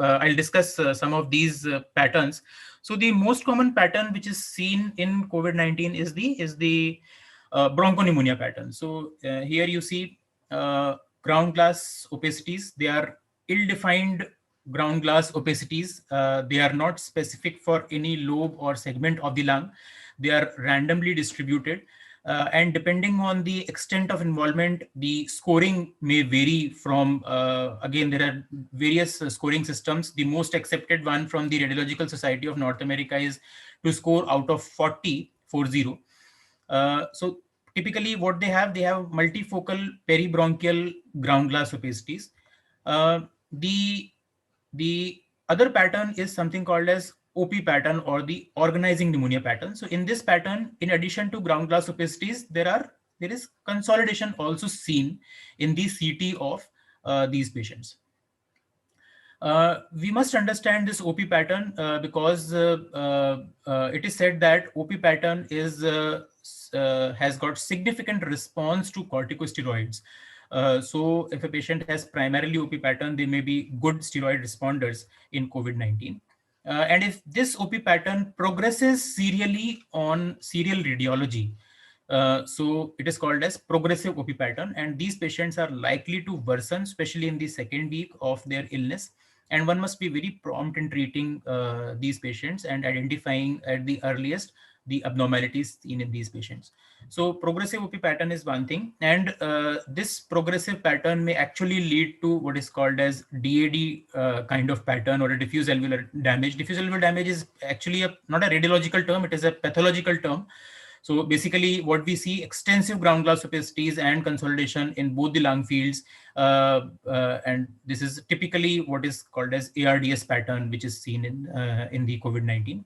I'll discuss some of these patterns. So the most common pattern which is seen in COVID-19 is the bronchopneumonia pattern. So here you see ground glass opacities. They are ill-defined ground glass opacities. They are not specific for any lobe or segment of the lung. They are randomly distributed. And depending on the extent of involvement, the scoring may vary from, again, there are various scoring systems. The most accepted one from the Radiological Society of North America is to score out of 40, 40. So typically what they have multifocal peribronchial ground glass opacities. Uh, the the other pattern is something called as OP pattern, or the organizing pneumonia pattern. So in this pattern, in addition to ground glass opacities, there is consolidation also seen in the CT of these patients. We must understand this OP pattern because it is said that OP pattern is has got significant response to corticosteroids. So if a patient has primarily OP pattern, they may be good steroid responders in COVID-19. And if this OP pattern progresses serially on serial radiology, so it is called as progressive OP pattern, and these patients are likely to worsen, especially in the second week of their illness. And one must be very prompt in treating these patients and identifying at the earliest the abnormalities seen in these patients. So progressive OP pattern is one thing, and this progressive pattern may actually lead to what is called as DAD kind of pattern, or a diffuse alveolar damage. Diffuse alveolar damage is actually not a radiological term, it is a pathological term. So basically what we see, extensive ground glass opacities and consolidation in both the lung fields. And this is typically what is called as ARDS pattern, which is seen in the COVID-19.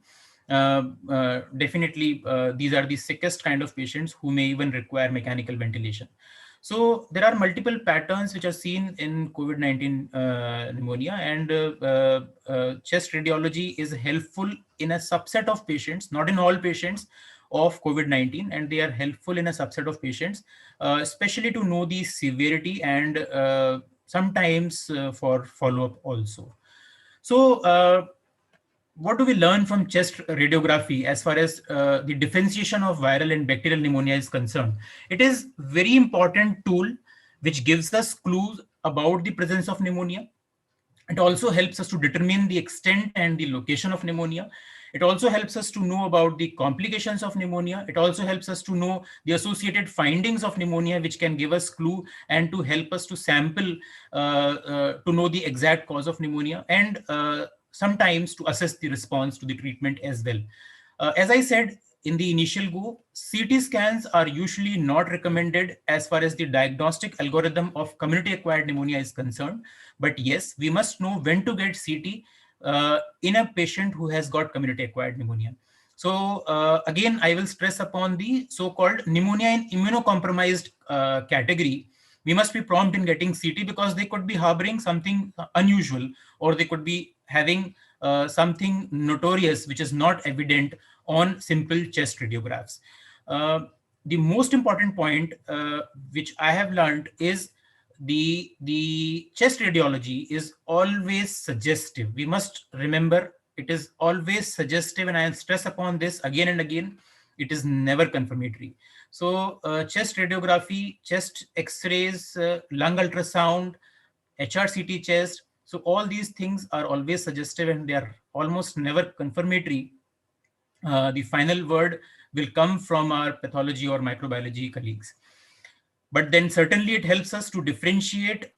Definitely, these are the sickest kind of patients who may even require mechanical ventilation. So there are multiple patterns which are seen in COVID-19 pneumonia, and chest radiology is helpful in a subset of patients, not in all patients of COVID-19, and they are helpful in a subset of patients, especially to know the severity and sometimes for follow-up also. So what do we learn from chest radiography as far as the differentiation of viral and bacterial pneumonia is concerned? It is very important tool which gives us clues about the presence of pneumonia. It also helps us to determine the extent and the location of pneumonia. It also helps us to know about the complications of pneumonia. It also helps us to know the associated findings of pneumonia, which can give us clue and to help us to sample to know the exact cause of pneumonia, and sometimes to assess the response to the treatment as well. As I said in the initial go, CT scans are usually not recommended as far as the diagnostic algorithm of community-acquired pneumonia is concerned. But yes, we must know when to get CT in a patient who has got community-acquired pneumonia. So again, I will stress upon the so-called pneumonia in immunocompromised category. We must be prompt in getting CT because they could be harboring something unusual, or they could be having something notorious which is not evident on simple chest radiographs. The most important point which I have learned is the chest radiology is always suggestive. We must remember it is always suggestive, and I stress upon this again and again. It is never confirmatory. So chest radiography, chest x-rays, lung ultrasound, HRCT chest, so all these things are always suggestive and they are almost never confirmatory. The final word will come from our pathology or microbiology colleagues. But then certainly it helps us to differentiate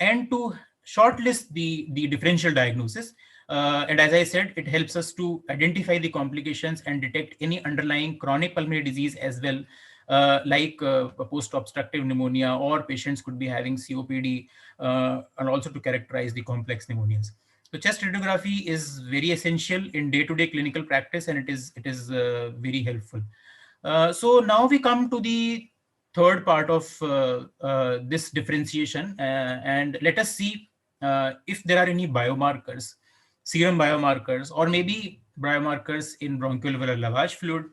and to shortlist the differential diagnosis. And as I said, it helps us to identify the complications and detect any underlying chronic pulmonary disease as well, like post-obstructive pneumonia, or patients could be having COPD, and also to characterize the complex pneumonias. So chest radiography is very essential in day-to-day clinical practice, and it is very helpful. So now we come to the third part of this differentiation, and let us see if there are any biomarkers, serum biomarkers, or maybe biomarkers in bronchoalveolar lavage fluid,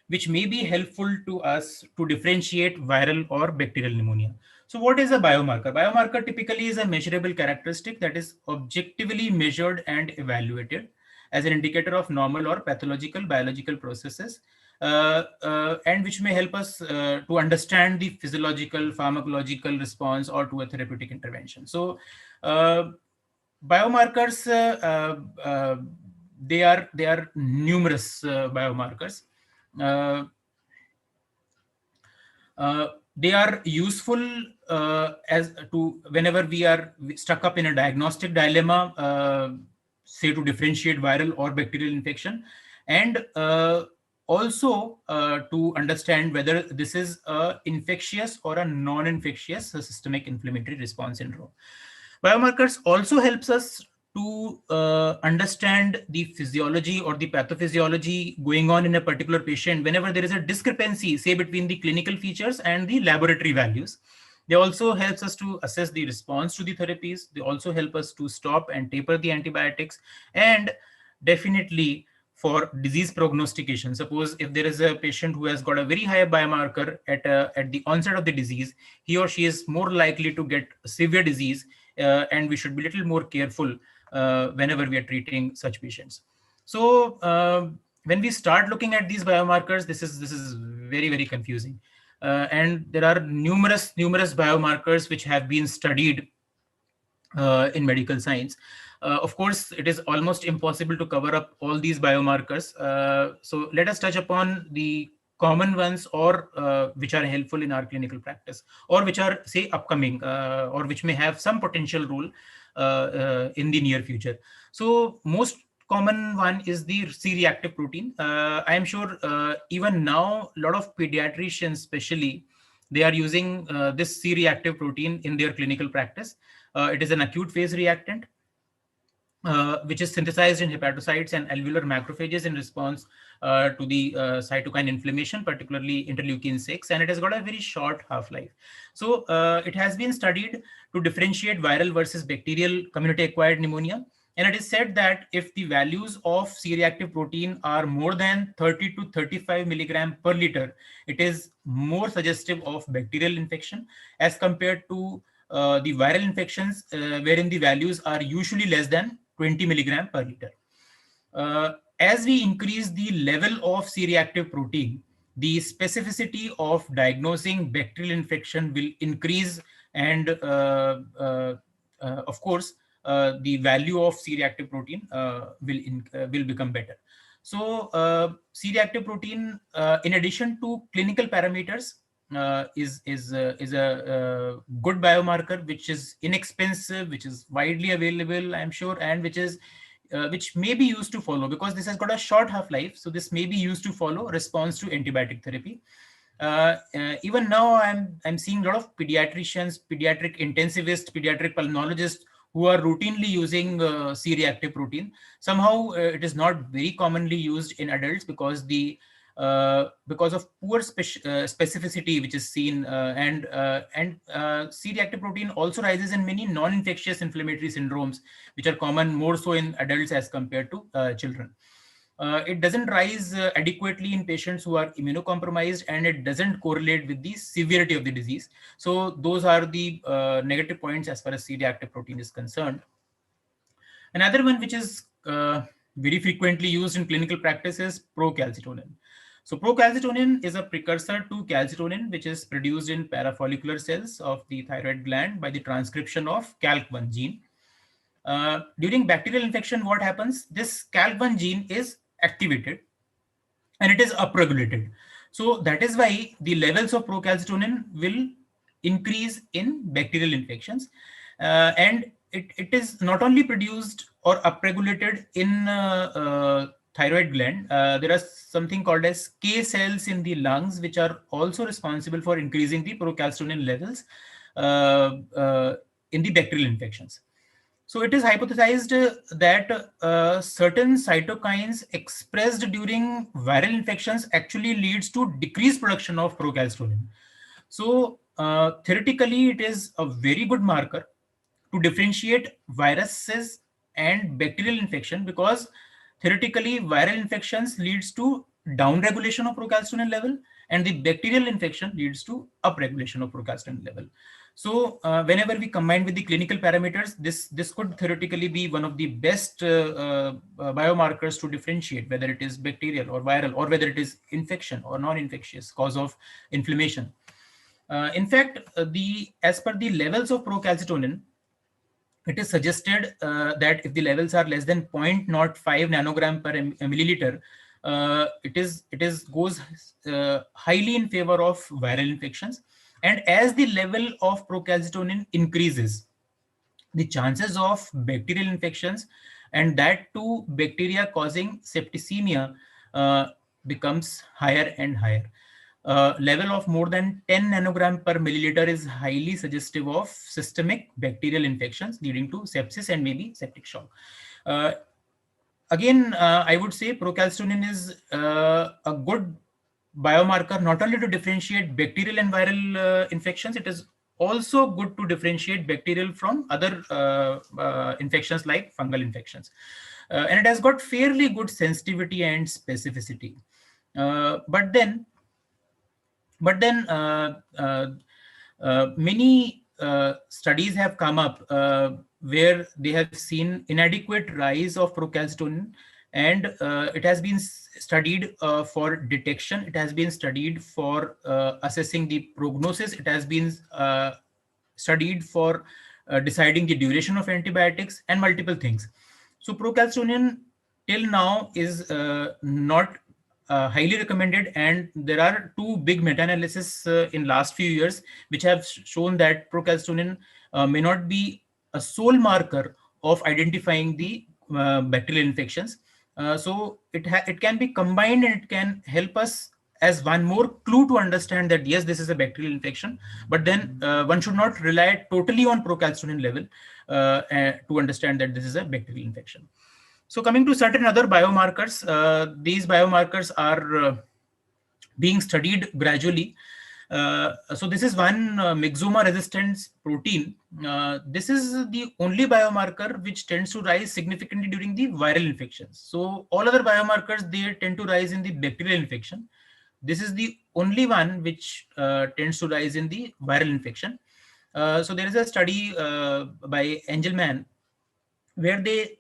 which may be helpful to us to differentiate viral or bacterial pneumonia. So what is a biomarker? Biomarker typically is a measurable characteristic that is objectively measured and evaluated as an indicator of normal or pathological biological processes, and which may help us to understand the physiological, pharmacological response or to a therapeutic intervention. So biomarkers, they are numerous biomarkers. Uh, they are useful as to whenever we are stuck up in a diagnostic dilemma, say to differentiate viral or bacterial infection, and also to understand whether this is a infectious or a non-infectious systemic inflammatory response syndrome. Biomarkers also helps us to understand the physiology or the pathophysiology going on in a particular patient whenever there is a discrepancy, say, between the clinical features and the laboratory values. They also helps us to assess the response to the therapies. They also help us to stop and taper the antibiotics, and definitely for disease prognostication. Suppose if there is a patient who has got a very high biomarker at the onset of the disease, he or she is more likely to get severe disease, and we should be a little more careful whenever we are treating such patients. So when we start looking at these biomarkers, this is very, very confusing. And there are numerous biomarkers which have been studied in medical science. Of course, it is almost impossible to cover up all these biomarkers. So let us touch upon the common ones, or which are helpful in our clinical practice, or which are, say, upcoming, or which may have some potential role in the near future. So most common one is the C-reactive protein. I am sure even now a lot of pediatricians especially, they are using this C-reactive protein in their clinical practice. It is an acute phase reactant, which is synthesized in hepatocytes and alveolar macrophages in response to the cytokine inflammation, particularly interleukin 6, and it has got a very short half-life. So it has been studied to differentiate viral versus bacterial community-acquired pneumonia. And it is said that if the values of C-reactive protein are more than 30 to 35 milligram per liter, it is more suggestive of bacterial infection as compared to the viral infections, wherein the values are usually less than 20 milligram per liter. As we increase the level of C-reactive protein, the specificity of diagnosing bacterial infection will increase, and of course, the value of C-reactive protein will become better. So C-reactive protein, in addition to clinical parameters, is a good biomarker, which is inexpensive, which is widely available, I'm sure, and which may be used to follow, because this has got a short half-life. So this may be used to follow response to antibiotic therapy. Even now, I'm seeing a lot of pediatricians, pediatric intensivists, pediatric pulmonologists who are routinely using C-reactive protein. Somehow, it is not very commonly used in adults because of poor specificity which is seen, and C-reactive protein also rises in many non-infectious inflammatory syndromes, which are common more so in adults as compared to children. It doesn't rise adequately in patients who are immunocompromised, and it doesn't correlate with the severity of the disease. So those are the negative points as far as C-reactive protein is concerned. Another one which is very frequently used in clinical practice is procalcitonin. So procalcitonin is a precursor to calcitonin, which is produced in parafollicular cells of the thyroid gland by the transcription of calc1 gene. During bacterial infection, what happens? This calc1 gene is activated and it is upregulated. So that is why the levels of procalcitonin will increase in bacterial infections. And it is not only produced or upregulated in thyroid gland. There are something called as K cells in the lungs, which are also responsible for increasing the procalcitonin levels in the bacterial infections. So it is hypothesized that certain cytokines expressed during viral infections actually leads to decreased production of procalcitonin. So theoretically, it is a very good marker to differentiate viruses and bacterial infection, because theoretically viral infections leads to downregulation of procalcitonin level, and the bacterial infection leads to upregulation of procalcitonin level. So whenever we combine with the clinical parameters, this could theoretically be one of the best biomarkers to differentiate whether it is bacterial or viral, or whether it is infection or non-infectious cause of inflammation. In fact, as per the levels of procalcitonin, it is suggested that if the levels are less than 0.05 nanogram per milliliter, it is goes highly in favor of viral infections. And as the level of procalcitonin increases, the chances of bacterial infections, and that too bacteria causing septicemia, uh, becomes higher and higher. Level of more than 10 nanogram per milliliter is highly suggestive of systemic bacterial infections leading to sepsis and maybe septic shock. Uh, Again, I would say procalcitonin is a good biomarker not only to differentiate bacterial and viral infections, it is also good to differentiate bacterial from other infections like fungal infections. And it has got fairly good sensitivity and specificity. But then many studies have come up where they have seen inadequate rise of procalcitonin, and it has been studied for detection. It has been studied for assessing the prognosis. It has been studied for deciding the duration of antibiotics and multiple things. So procalcitonin till now is not highly recommended, and there are two big meta-analysis in last few years which have shown that procalcitonin may not be a sole marker of identifying the bacterial infections. So it can be combined, and it can help us as one more clue to understand that yes, this is a bacterial infection. But then one should not rely totally on procalcitonin level to understand that this is a bacterial infection. So coming to certain other biomarkers, these biomarkers are being studied gradually. So this is one myxoma resistance protein. This is the only biomarker which tends to rise significantly during the viral infections. So all other biomarkers, they tend to rise in the bacterial infection. This is the only one which tends to rise in the viral infection. So there is a study by Engelman where they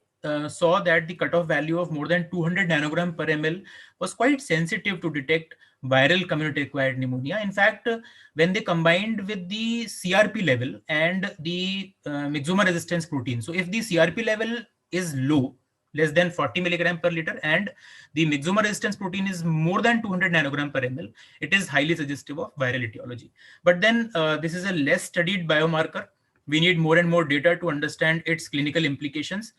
saw that the cutoff value of more than 200 nanogram per ml was quite sensitive to detect viral community-acquired pneumonia. In fact, when they combined with the CRP level and the myxoma resistance protein, so if the CRP level is low, less than 40 milligram per liter, and the myxoma resistance protein is more than 200 nanogram per ml, it is highly suggestive of viral etiology. But then this is a less studied biomarker. We need more and more data to understand its clinical implications.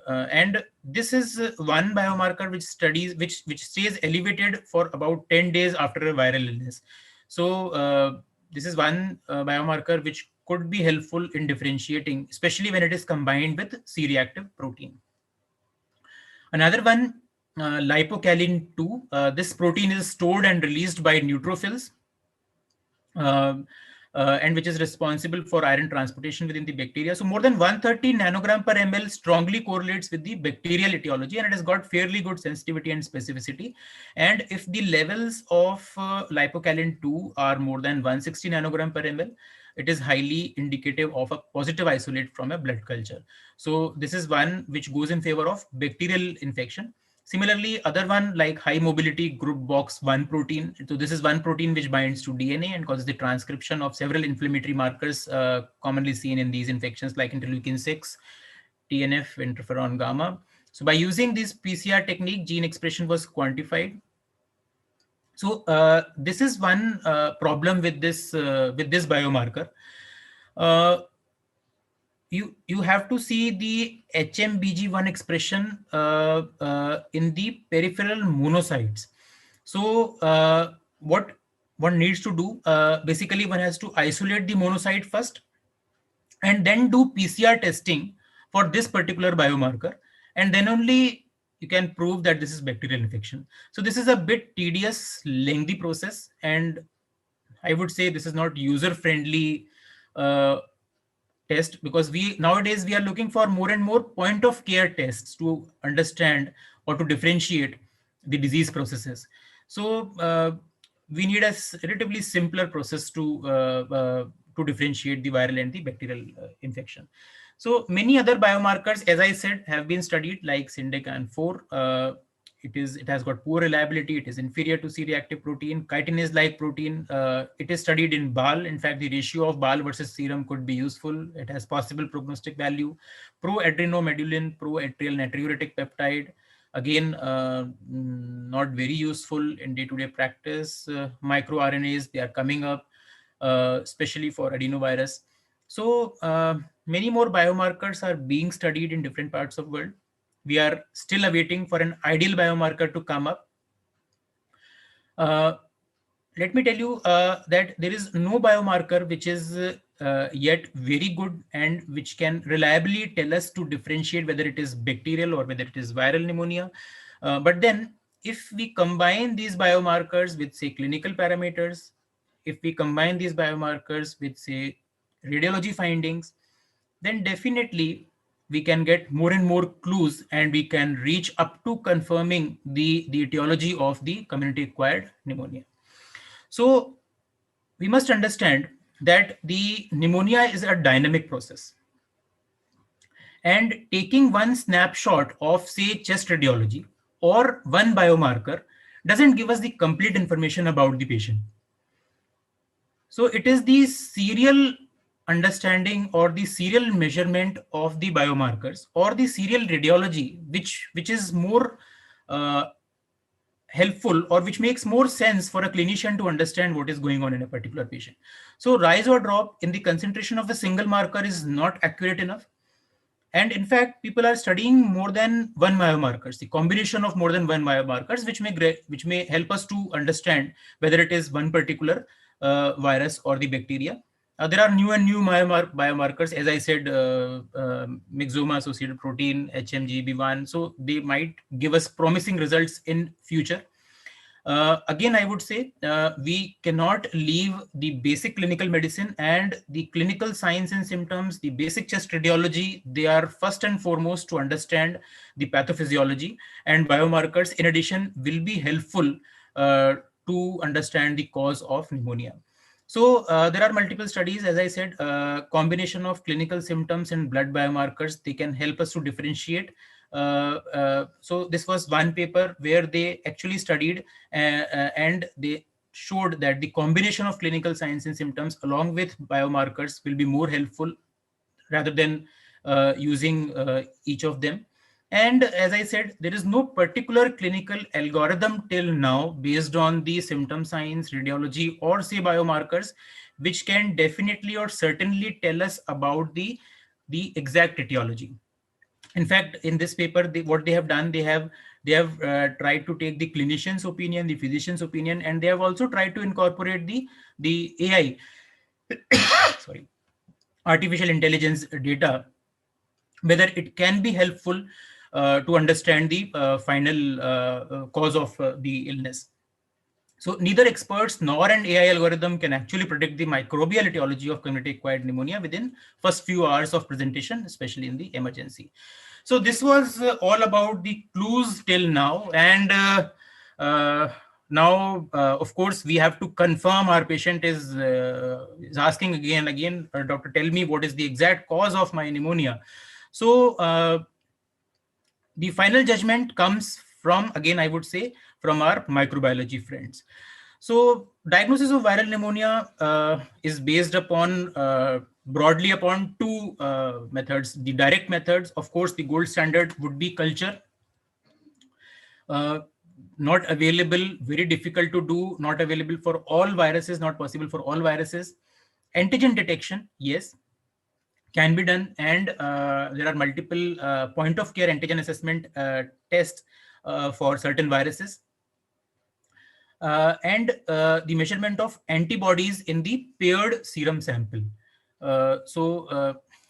And this is one biomarker which studies which stays elevated for about 10 days after a viral illness. So this is one biomarker which could be helpful in differentiating, especially when it is combined with C-reactive protein. Another one, lipocalin 2. This protein is stored and released by neutrophils, and which is responsible for iron transportation within the bacteria. So more than 130 nanogram per ml strongly correlates with the bacterial etiology, and it has got fairly good sensitivity and specificity. And if the levels of lipocalin 2 are more than 160 nanogram per ml, it is highly indicative of a positive isolate from a blood culture. So this is one which goes in favor of bacterial infection. Similarly, other one like high mobility group box 1 protein. So this is one protein which binds to DNA and causes the transcription of several inflammatory markers commonly seen in these infections like interleukin 6, TNF, interferon gamma. So by using this PCR technique, gene expression was quantified. So this is one problem with this biomarker. You have to see the HMBG1 expression in the peripheral monocytes. So what one needs to do, basically one has to isolate the monocyte first and then do PCR testing for this particular biomarker, and then only you can prove that this is bacterial infection. So this is a bit tedious, lengthy process, and I would say this is not user friendly test, because we nowadays we are looking for more and more point of care tests to understand or to differentiate the disease processes. So we need a relatively simpler process to differentiate the viral and the bacterial infection. So many other biomarkers, as I said, have been studied like Syndecan 4. it has got poor reliability. It is inferior to C-reactive protein, chitinase-like protein. It is studied in BAL. In fact, the ratio of BAL versus serum could be useful. It has possible prognostic value. Pro-adrenomedulin, pro-atrial natriuretic peptide. Again, not very useful in day-to-day practice. MicroRNAs, they are coming up, especially for adenovirus. So many more biomarkers are being studied in different parts of the world. We are still awaiting for an ideal biomarker to come up. Let me tell you that there is no biomarker which is yet very good and which can reliably tell us to differentiate whether it is bacterial or whether it is viral pneumonia. But then if we combine these biomarkers with, say, clinical parameters, if we combine these biomarkers with, say, radiology findings, then definitely we can get more and more clues and we can reach up to confirming the etiology of the community-acquired pneumonia. So we must understand that the pneumonia is a dynamic process. And taking one snapshot of, say, chest radiology or one biomarker doesn't give us the complete information about the patient. So it is the serial understanding or the serial measurement of the biomarkers or the serial radiology which is more helpful or which makes more sense for a clinician to understand what is going on in a particular patient. So rise or drop in the concentration of a single marker is not accurate enough. And in fact, people are studying more than one biomarkers, the combination of more than one biomarkers, which may help us to understand whether it is one particular virus or the bacteria. There are new and new biomarkers, as I said, myxoma-associated protein, HMGB1. So they might give us promising results in future. Again, I would say we cannot leave the basic clinical medicine and the clinical signs and symptoms, the basic chest radiology. They are first and foremost to understand the pathophysiology, and biomarkers in addition will be helpful to understand the cause of pneumonia. So there are multiple studies, as I said, combination of clinical symptoms and blood biomarkers, they can help us to differentiate. So this was one paper where they actually studied and they showed that the combination of clinical signs and symptoms along with biomarkers will be more helpful rather than using each of them. And as I said, there is no particular clinical algorithm till now based on the symptom signs, radiology, or say biomarkers, which can definitely or certainly tell us about the exact etiology. In fact, in this paper, what they have done, they have tried to take the clinician's opinion, the physician's opinion, and they have also tried to incorporate the AI, sorry, artificial intelligence data, whether it can be helpful to understand the final cause of the illness. So neither experts nor an AI algorithm can actually predict the microbial etiology of community-acquired pneumonia within first few hours of presentation, especially in the emergency. So this was all about the clues till now. And now, of course, we have to confirm our patient is asking again and again, doctor, tell me what is the exact cause of my pneumonia. So the final judgment comes from, again, I would say, from our microbiology friends. So diagnosis of viral pneumonia is based upon broadly upon two methods. The direct methods, of course, the gold standard would be culture. Not available, very difficult to do, not available for all viruses, not possible for all viruses. Antigen detection, yes, can be done, and there are multiple point of care antigen assessment tests for certain viruses. And the measurement of antibodies in the paired serum sample.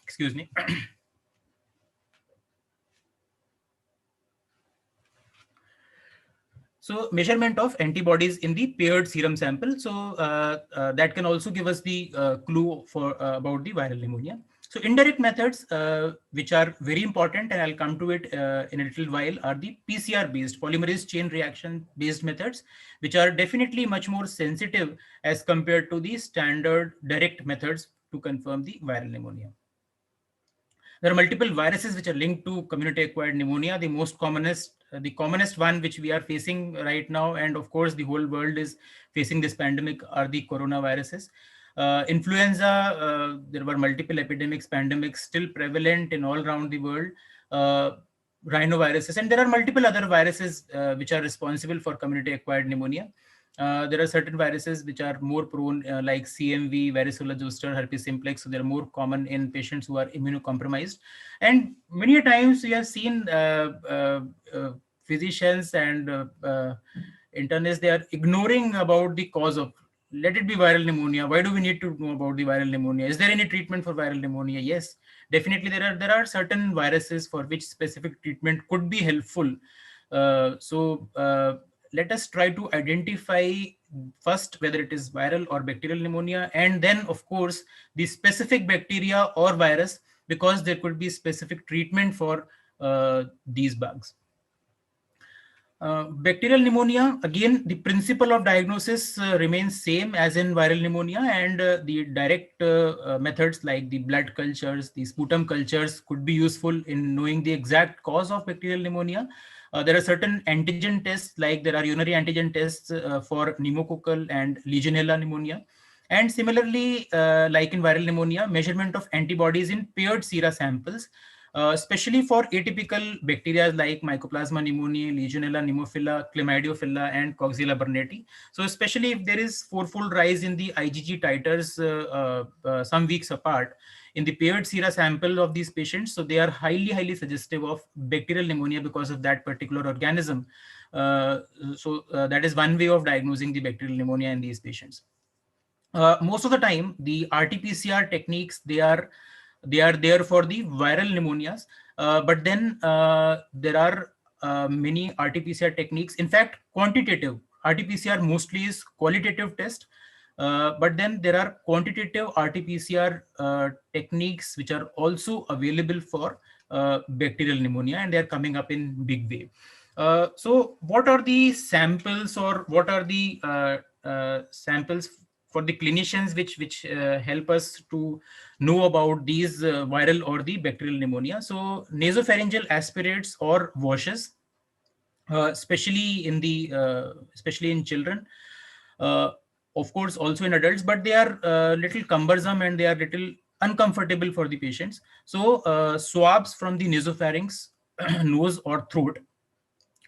Excuse me. So measurement of antibodies in the paired serum sample. So that can also give us the clue for about the viral pneumonia. So indirect methods, which are very important, and I'll come to it in a little while, are the PCR-based, polymerase chain reaction-based methods, which are definitely much more sensitive as compared to the standard direct methods to confirm the viral pneumonia. There are multiple viruses which are linked to community-acquired pneumonia. The most commonest the commonest one which we are facing right now, and of course the whole world is facing this pandemic, are the coronaviruses. Influenza, there were multiple epidemics, pandemics still prevalent in all around the world. Rhinoviruses, and there are multiple other viruses which are responsible for community acquired pneumonia. There are certain viruses which are more prone, like CMV, varicella zoster, herpes simplex. So they're more common in patients who are immunocompromised. And many times we have seen physicians and internists, they are ignoring about the cause of, let it be viral pneumonia. Why do we need to know about the viral pneumonia? Is there any treatment for viral pneumonia? Yes, definitely there are certain viruses for which specific treatment could be helpful. So let us try to identify first whether it is viral or bacterial pneumonia, and then of course the specific bacteria or virus, because there could be specific treatment for these bugs. Bacterial pneumonia, again, the principle of diagnosis remains same as in viral pneumonia, and the direct methods like the blood cultures, the sputum cultures could be useful in knowing the exact cause of bacterial pneumonia. There are certain antigen tests, like there are urinary antigen tests for pneumococcal and Legionella pneumonia. And similarly, like in viral pneumonia, measurement of antibodies in paired sera samples, especially for atypical bacteria like Mycoplasma pneumoniae, Legionella pneumophila, Chlamydiophila, and Coxiella burnetii. So especially if there is fourfold rise in the IgG titers some weeks apart in the paired sera sample of these patients, so they are highly suggestive of bacterial pneumonia because of that particular organism. That is one way of diagnosing the bacterial pneumonia in these patients. Most of the time, the RT-PCR techniques, they are there for the viral pneumonias, but then there are many RT-PCR techniques. In fact, quantitative RT-PCR mostly is qualitative test, but then there are quantitative RT-PCR techniques which are also available for bacterial pneumonia, and they are coming up in big way. So what are the samples, or what are the samples for the clinicians which help us to know about these viral or the bacterial pneumonia? So nasopharyngeal aspirates or washes, especially in children, uh, of course also in adults, but they are little cumbersome and they are little uncomfortable for the patients. So swabs from the nasopharynx, nose or throat,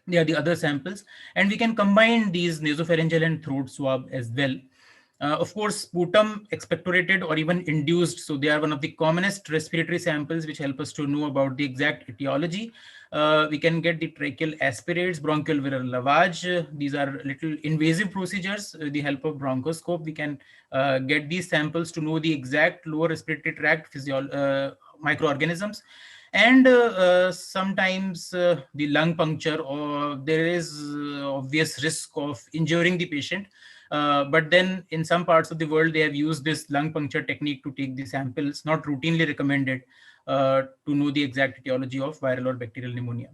they are the other samples, and we can combine these nasopharyngeal and throat swab as well. Of course, sputum expectorated or even induced, so they are one of the commonest respiratory samples which help us to know about the exact etiology. We can get the tracheal aspirates, bronchial viral lavage. These are little invasive procedures. With the help of bronchoscope, we can get these samples to know the exact lower respiratory tract microorganisms. And sometimes the lung puncture, or there is obvious risk of injuring the patient. But then in some parts of the world, they have used this lung puncture technique to take the samples, not routinely recommended, to know the exact etiology of viral or bacterial pneumonia.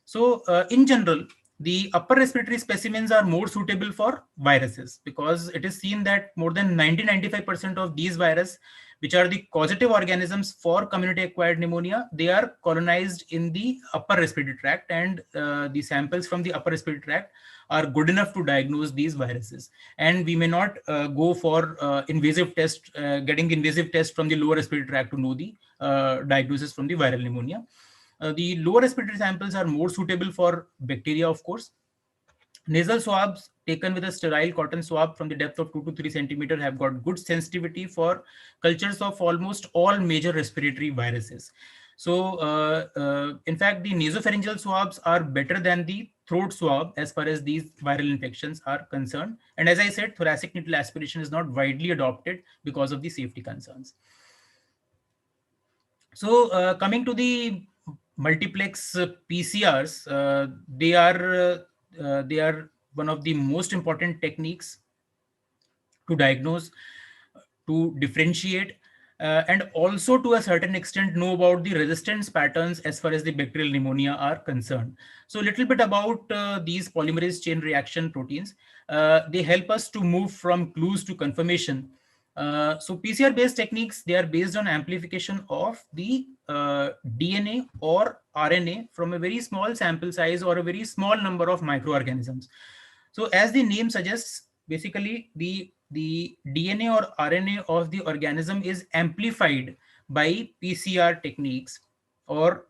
So in general, the upper respiratory specimens are more suitable for viruses, because it is seen that more than 90-95% of these viruses, which are the causative organisms for community acquired pneumonia, they are colonized in the upper respiratory tract, and the samples from the upper respiratory tract are good enough to diagnose these viruses. And we may not go for invasive test, getting invasive test from the lower respiratory tract to know the diagnosis from the viral pneumonia. The lower respiratory samples are more suitable for bacteria, of course. Nasal swabs taken with a sterile cotton swab from the depth of 2 to 3 centimeters have got good sensitivity for cultures of almost all major respiratory viruses. So, in fact, the nasopharyngeal swabs are better than the throat swab as far as these viral infections are concerned. And as I said, thoracic needle aspiration is not widely adopted because of the safety concerns. So coming to the multiplex PCRs, they are one of the most important techniques to diagnose, to differentiate, and also to a certain extent know about the resistance patterns as far as the bacterial pneumonia are concerned. So a little bit about these polymerase chain reaction proteins. They help us to move from clues to confirmation. So PCR based techniques, they are based on amplification of the DNA or RNA from a very small sample size or a very small number of microorganisms. So as the name suggests, basically the DNA or RNA of the organism is amplified by PCR techniques or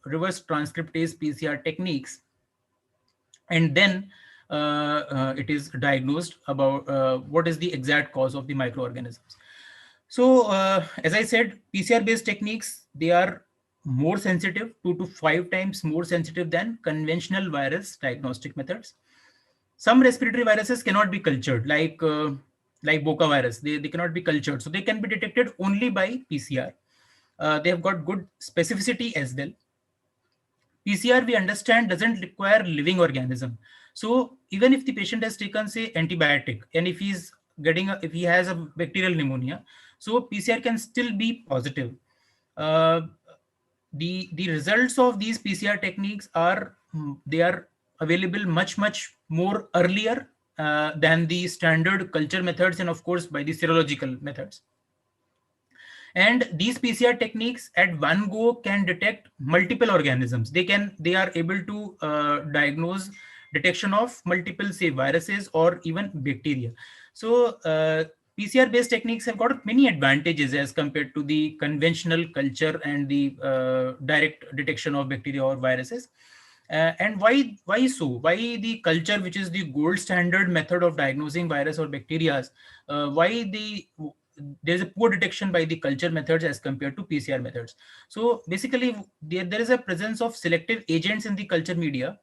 reverse transcriptase PCR techniques, and then it is diagnosed about what is the exact cause of the microorganisms. So as I said, PCR based techniques, they are more sensitive, 2 to 5 times more sensitive than conventional virus diagnostic methods. Some respiratory viruses cannot be cultured, like Boca virus. They cannot be cultured, so they can be detected only by PCR. They have got good specificity as well. PCR, we understand, doesn't require living organism. So even if the patient has taken, say, antibiotic, and if he has a bacterial pneumonia, so PCR can still be positive. Uh, the results of these PCR techniques are they are available much more earlier than the standard culture methods, and of course by the serological methods. And these PCR techniques at one go can detect multiple organisms. They are able to diagnose detection of multiple, say, viruses or even bacteria. So PCR based techniques have got many advantages as compared to the conventional culture and the direct detection of bacteria or viruses. And why so? Why the culture, which is the gold standard method of diagnosing virus or bacteria, why there's a poor detection by the culture methods as compared to PCR methods? So basically, there is a presence of selective agents in the culture media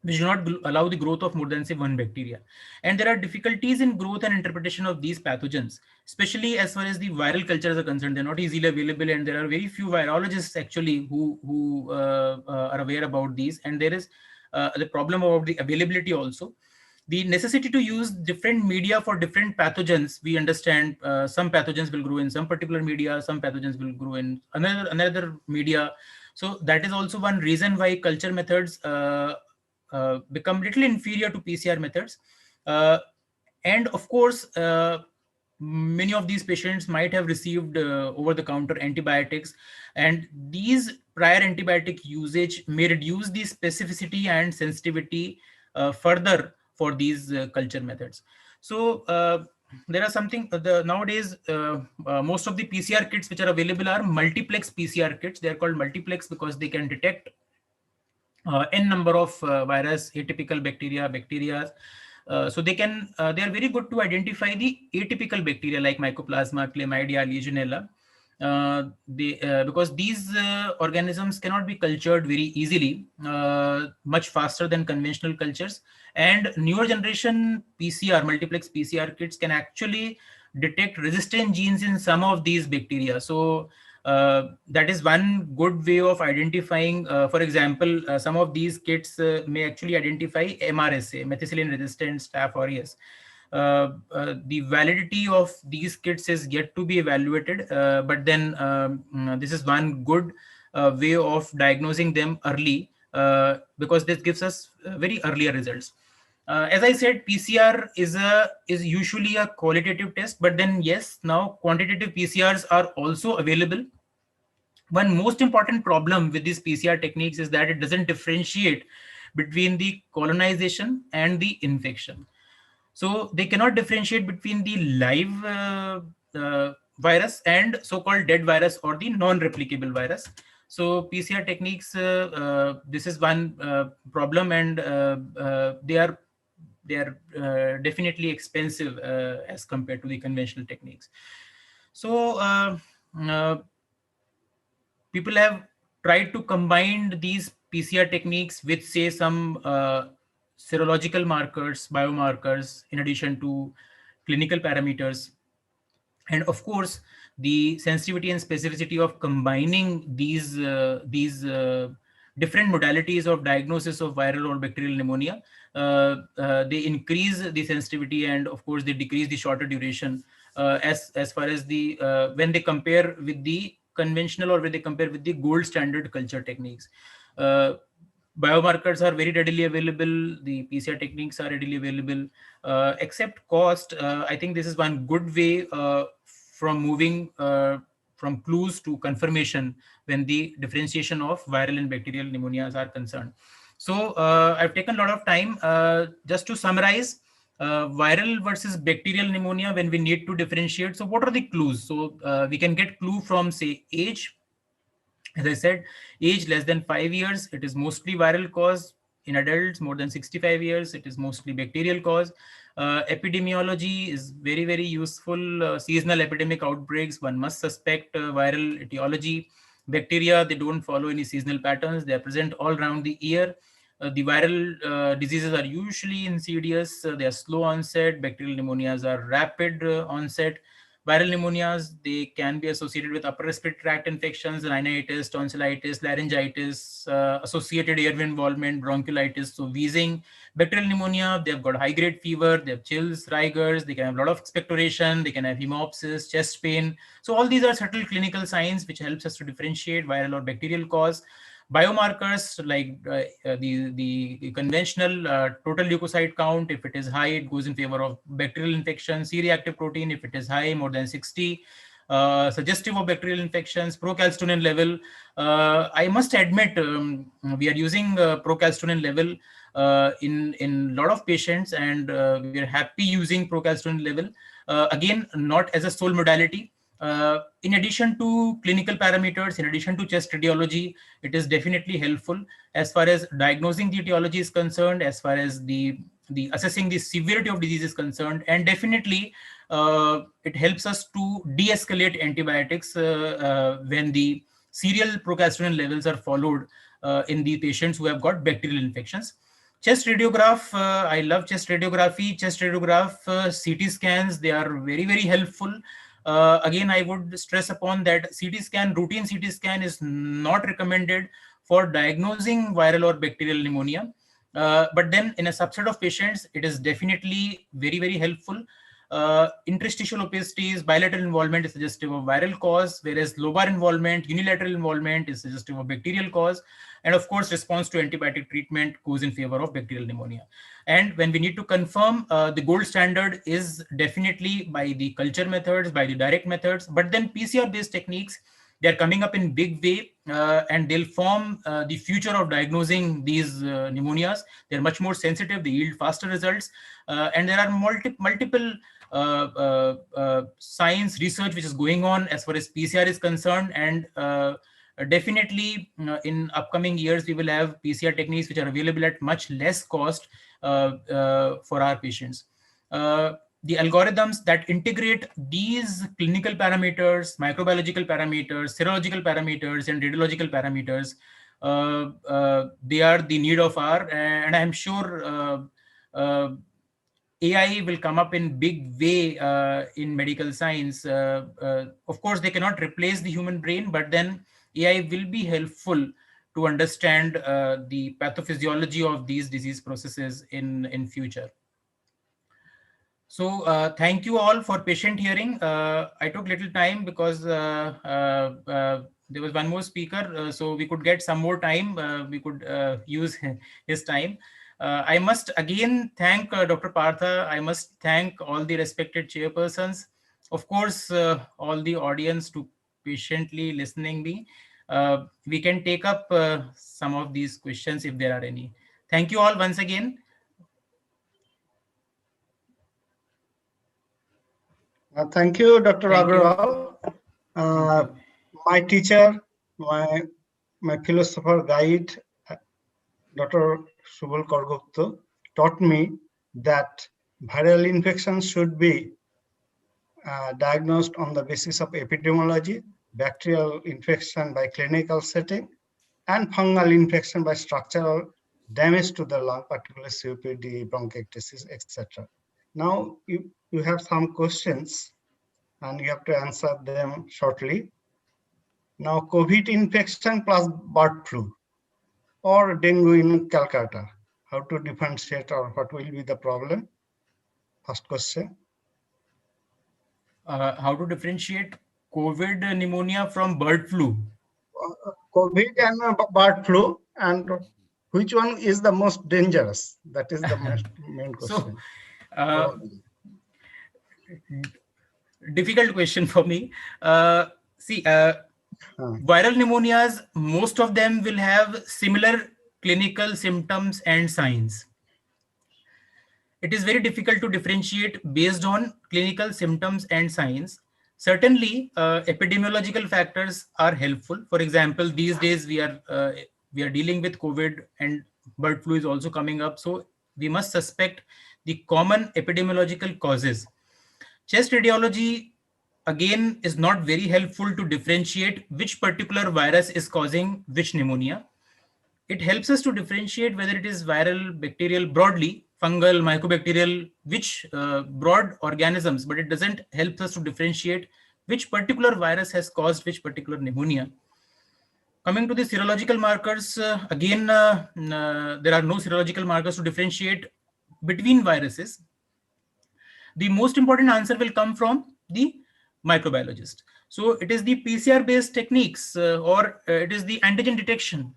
which do not allow the growth of more than, say, one bacteria. And there are difficulties in growth and interpretation of these pathogens, especially as far as the viral cultures are concerned. They're not easily available, and there are very few virologists actually who are aware about these. And there is the problem about the availability also. The necessity to use different media for different pathogens. We understand some pathogens will grow in some particular media, some pathogens will grow in another media. So that is also one reason why culture methods become little inferior to PCR methods. Uh, and of course, many of these patients might have received over-the-counter antibiotics, and these prior antibiotic usage may reduce the specificity and sensitivity further for these culture methods. So there are something nowadays most of the PCR kits which are available are multiplex PCR kits. They are called multiplex because they can detect n number of virus, atypical bacteria. So they are very good to identify the atypical bacteria like Mycoplasma, Chlamydia, Legionella. Because these organisms cannot be cultured very easily, much faster than conventional cultures. And newer generation PCR, multiplex PCR kits can actually detect resistant genes in some of these bacteria. So that is one good way of identifying. For example, some of these kits may actually identify MRSA, methicillin resistant Staph aureus. The validity of these kits is yet to be evaluated, but then this is one good way of diagnosing them early, because this gives us very earlier results. As I said, PCR is usually a qualitative test, but then yes, now quantitative PCRs are also available. One most important problem with these PCR techniques is that it doesn't differentiate between the colonization and the infection. So they cannot differentiate between the live virus and so-called dead virus or the non-replicable virus. So PCR techniques, this is one problem, and they are definitely expensive as compared to the conventional techniques. So uh, people have tried to combine these PCR techniques with, say, some serological markers, biomarkers, in addition to clinical parameters. And of course, the sensitivity and specificity of combining these different modalities of diagnosis of viral or bacterial pneumonia, they increase the sensitivity, and of course they decrease the shorter duration as far as the when they compare with the conventional or when they compare with the gold standard culture techniques. Uh, Biomarkers are very readily available. The PCR techniques are readily available. Except cost, I think this is one good way from moving from clues to confirmation when the differentiation of viral and bacterial pneumonias are concerned. So I've taken a lot of time just to summarize viral versus bacterial pneumonia when we need to differentiate. So what are the clues? So we can get clue from, say, age. As I said, age less than 5 years, it is mostly viral cause. In adults more than 65 years, it is mostly bacterial cause. Epidemiology is very, very useful. Seasonal epidemic outbreaks, one must suspect viral etiology. Bacteria, they don't follow any seasonal patterns. They are present all around the year. The viral diseases are usually insidious. They are slow onset. Bacterial pneumonias are rapid onset. Viral pneumonias, they can be associated with upper respiratory tract infections, rhinitis, tonsillitis, laryngitis, associated airway involvement, bronchiolitis, so wheezing. Bacterial pneumonia, they've got high-grade fever, they have chills, rigors, they can have a lot of expectoration, they can have hemoptysis, chest pain. So all these are subtle clinical signs which helps us to differentiate viral or bacterial cause. Biomarkers like the conventional total leukocyte count, if it is high, it goes in favor of bacterial infection. C-reactive protein, if it is high, more than 60, suggestive of bacterial infections. Procalcitonin level, I must admit, we are using procalcitonin level in a lot of patients, and we are happy using procalcitonin level. Again, not as a sole modality. In addition to clinical parameters, in addition to chest radiology, it is definitely helpful as far as diagnosing the etiology is concerned, as far as the assessing the severity of disease is concerned, and definitely it helps us to de-escalate antibiotics when the serial procalcitonin levels are followed in the patients who have got bacterial infections. Chest radiograph, I love chest radiography. Chest radiograph, CT scans, they are very, very helpful. Again, I would stress upon that CT scan, routine CT scan is not recommended for diagnosing viral or bacterial pneumonia. But then in a subset of patients, it is definitely very, very helpful. Interstitial opacities, bilateral involvement is suggestive of viral cause, whereas lobar involvement, unilateral involvement is suggestive of bacterial cause. And of course, response to antibiotic treatment goes in favor of bacterial pneumonia. And when we need to confirm, the gold standard is definitely by the culture methods, by the direct methods, but then PCR-based techniques, they're coming up in big way, and they'll form the future of diagnosing these pneumonias. They're much more sensitive, they yield faster results, and there are multiple science research which is going on as far as PCR is concerned, and definitely in upcoming years we will have PCR techniques which are available at much less cost for our patients. The algorithms that integrate these clinical parameters, microbiological parameters, serological parameters, and radiological parameters, they are the need of our, and I'm sure AI will come up in big way in medical science. Of course, they cannot replace the human brain, but then AI will be helpful to understand the pathophysiology of these disease processes in future. So thank you all for patient hearing. I took little time because there was one more speaker, so we could get some more time. We could use his time. I must again thank Dr. Partha. I must thank all the respected chairpersons. Of course, all the audience to patiently listening me. We can take up some of these questions if there are any. Thank you all once again. Thank you, Dr. Thank you. Agarwal. My teacher, my philosopher guide, Dr. Subal Kargupta, taught me that viral infection should be diagnosed on the basis of epidemiology, bacterial infection by clinical setting, and fungal infection by structural damage to the lung, particularly COPD, bronchiectasis, etc. Now, you have some questions and you have to answer them shortly. Now, COVID infection plus bird flu or dengue in Calcutta, how to differentiate or what will be the problem? First question. How to differentiate COVID pneumonia from bird flu? COVID and bird flu, and which one is the most dangerous? That is the main So, question. uh, difficult question for me. See, viral pneumonias, most of them will have similar clinical symptoms and signs. It is very difficult to differentiate based on clinical symptoms and signs. Certainly, epidemiological factors are helpful. For example, these days we are dealing with COVID, and bird flu is also coming up. So we must suspect the common epidemiological causes. Chest radiology again is not very helpful to differentiate which particular virus is causing which pneumonia. It helps us to differentiate whether it is viral, bacterial, broadly, fungal, mycobacterial, which broad organisms, but it doesn't help us to differentiate which particular virus has caused which particular pneumonia. Coming to the serological markers, again, there are no serological markers to differentiate between viruses. The most important answer will come from the microbiologist. So it is the PCR based techniques or it is the antigen detection.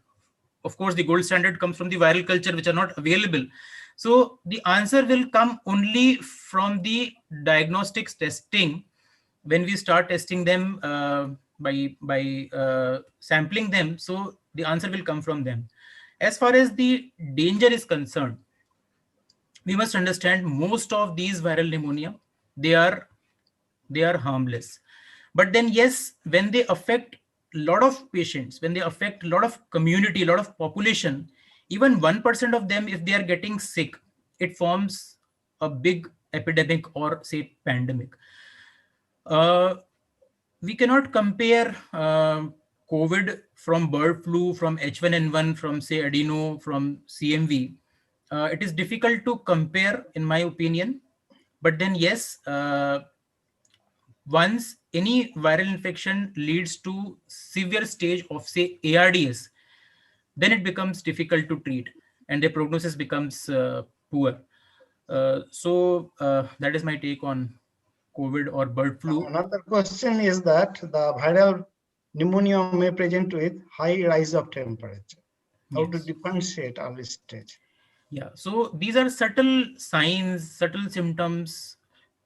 Of course, the gold standard comes from the viral culture, which are not available. So the answer will come only from the diagnostics testing when we start testing them by sampling them. So the answer will come from them. As far as the danger is concerned, we must understand most of these viral pneumonia, they are harmless. But then yes, when they affect a lot of patients, when they affect a lot of community, a lot of population, even 1% of them, if they are getting sick, it forms a big epidemic or say pandemic. uh, we cannot compare COVID from bird flu, from H1N1, from say adeno, from CMV. It is difficult to compare, in my opinion. But then, yes, once any viral infection leads to severe stage of say ARDS, then it becomes difficult to treat and the prognosis becomes poor. So that is my take on COVID or bird Now, flu. another question is that the viral pneumonia may present with high rise of temperature. How to Yes. differentiate early stage? Yeah. So these are subtle signs, subtle symptoms.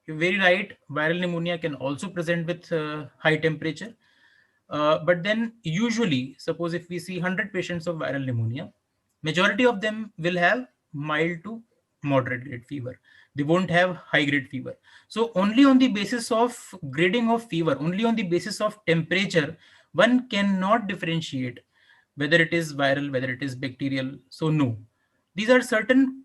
You're very right. Viral pneumonia can also present with high temperature. But then usually, suppose if we see 100 patients of viral pneumonia, majority of them will have mild to moderate grade fever. They won't have high grade fever. So only on the basis of grading of fever, only on the basis of temperature, one cannot differentiate whether it is viral, whether it is bacterial. So no, these are certain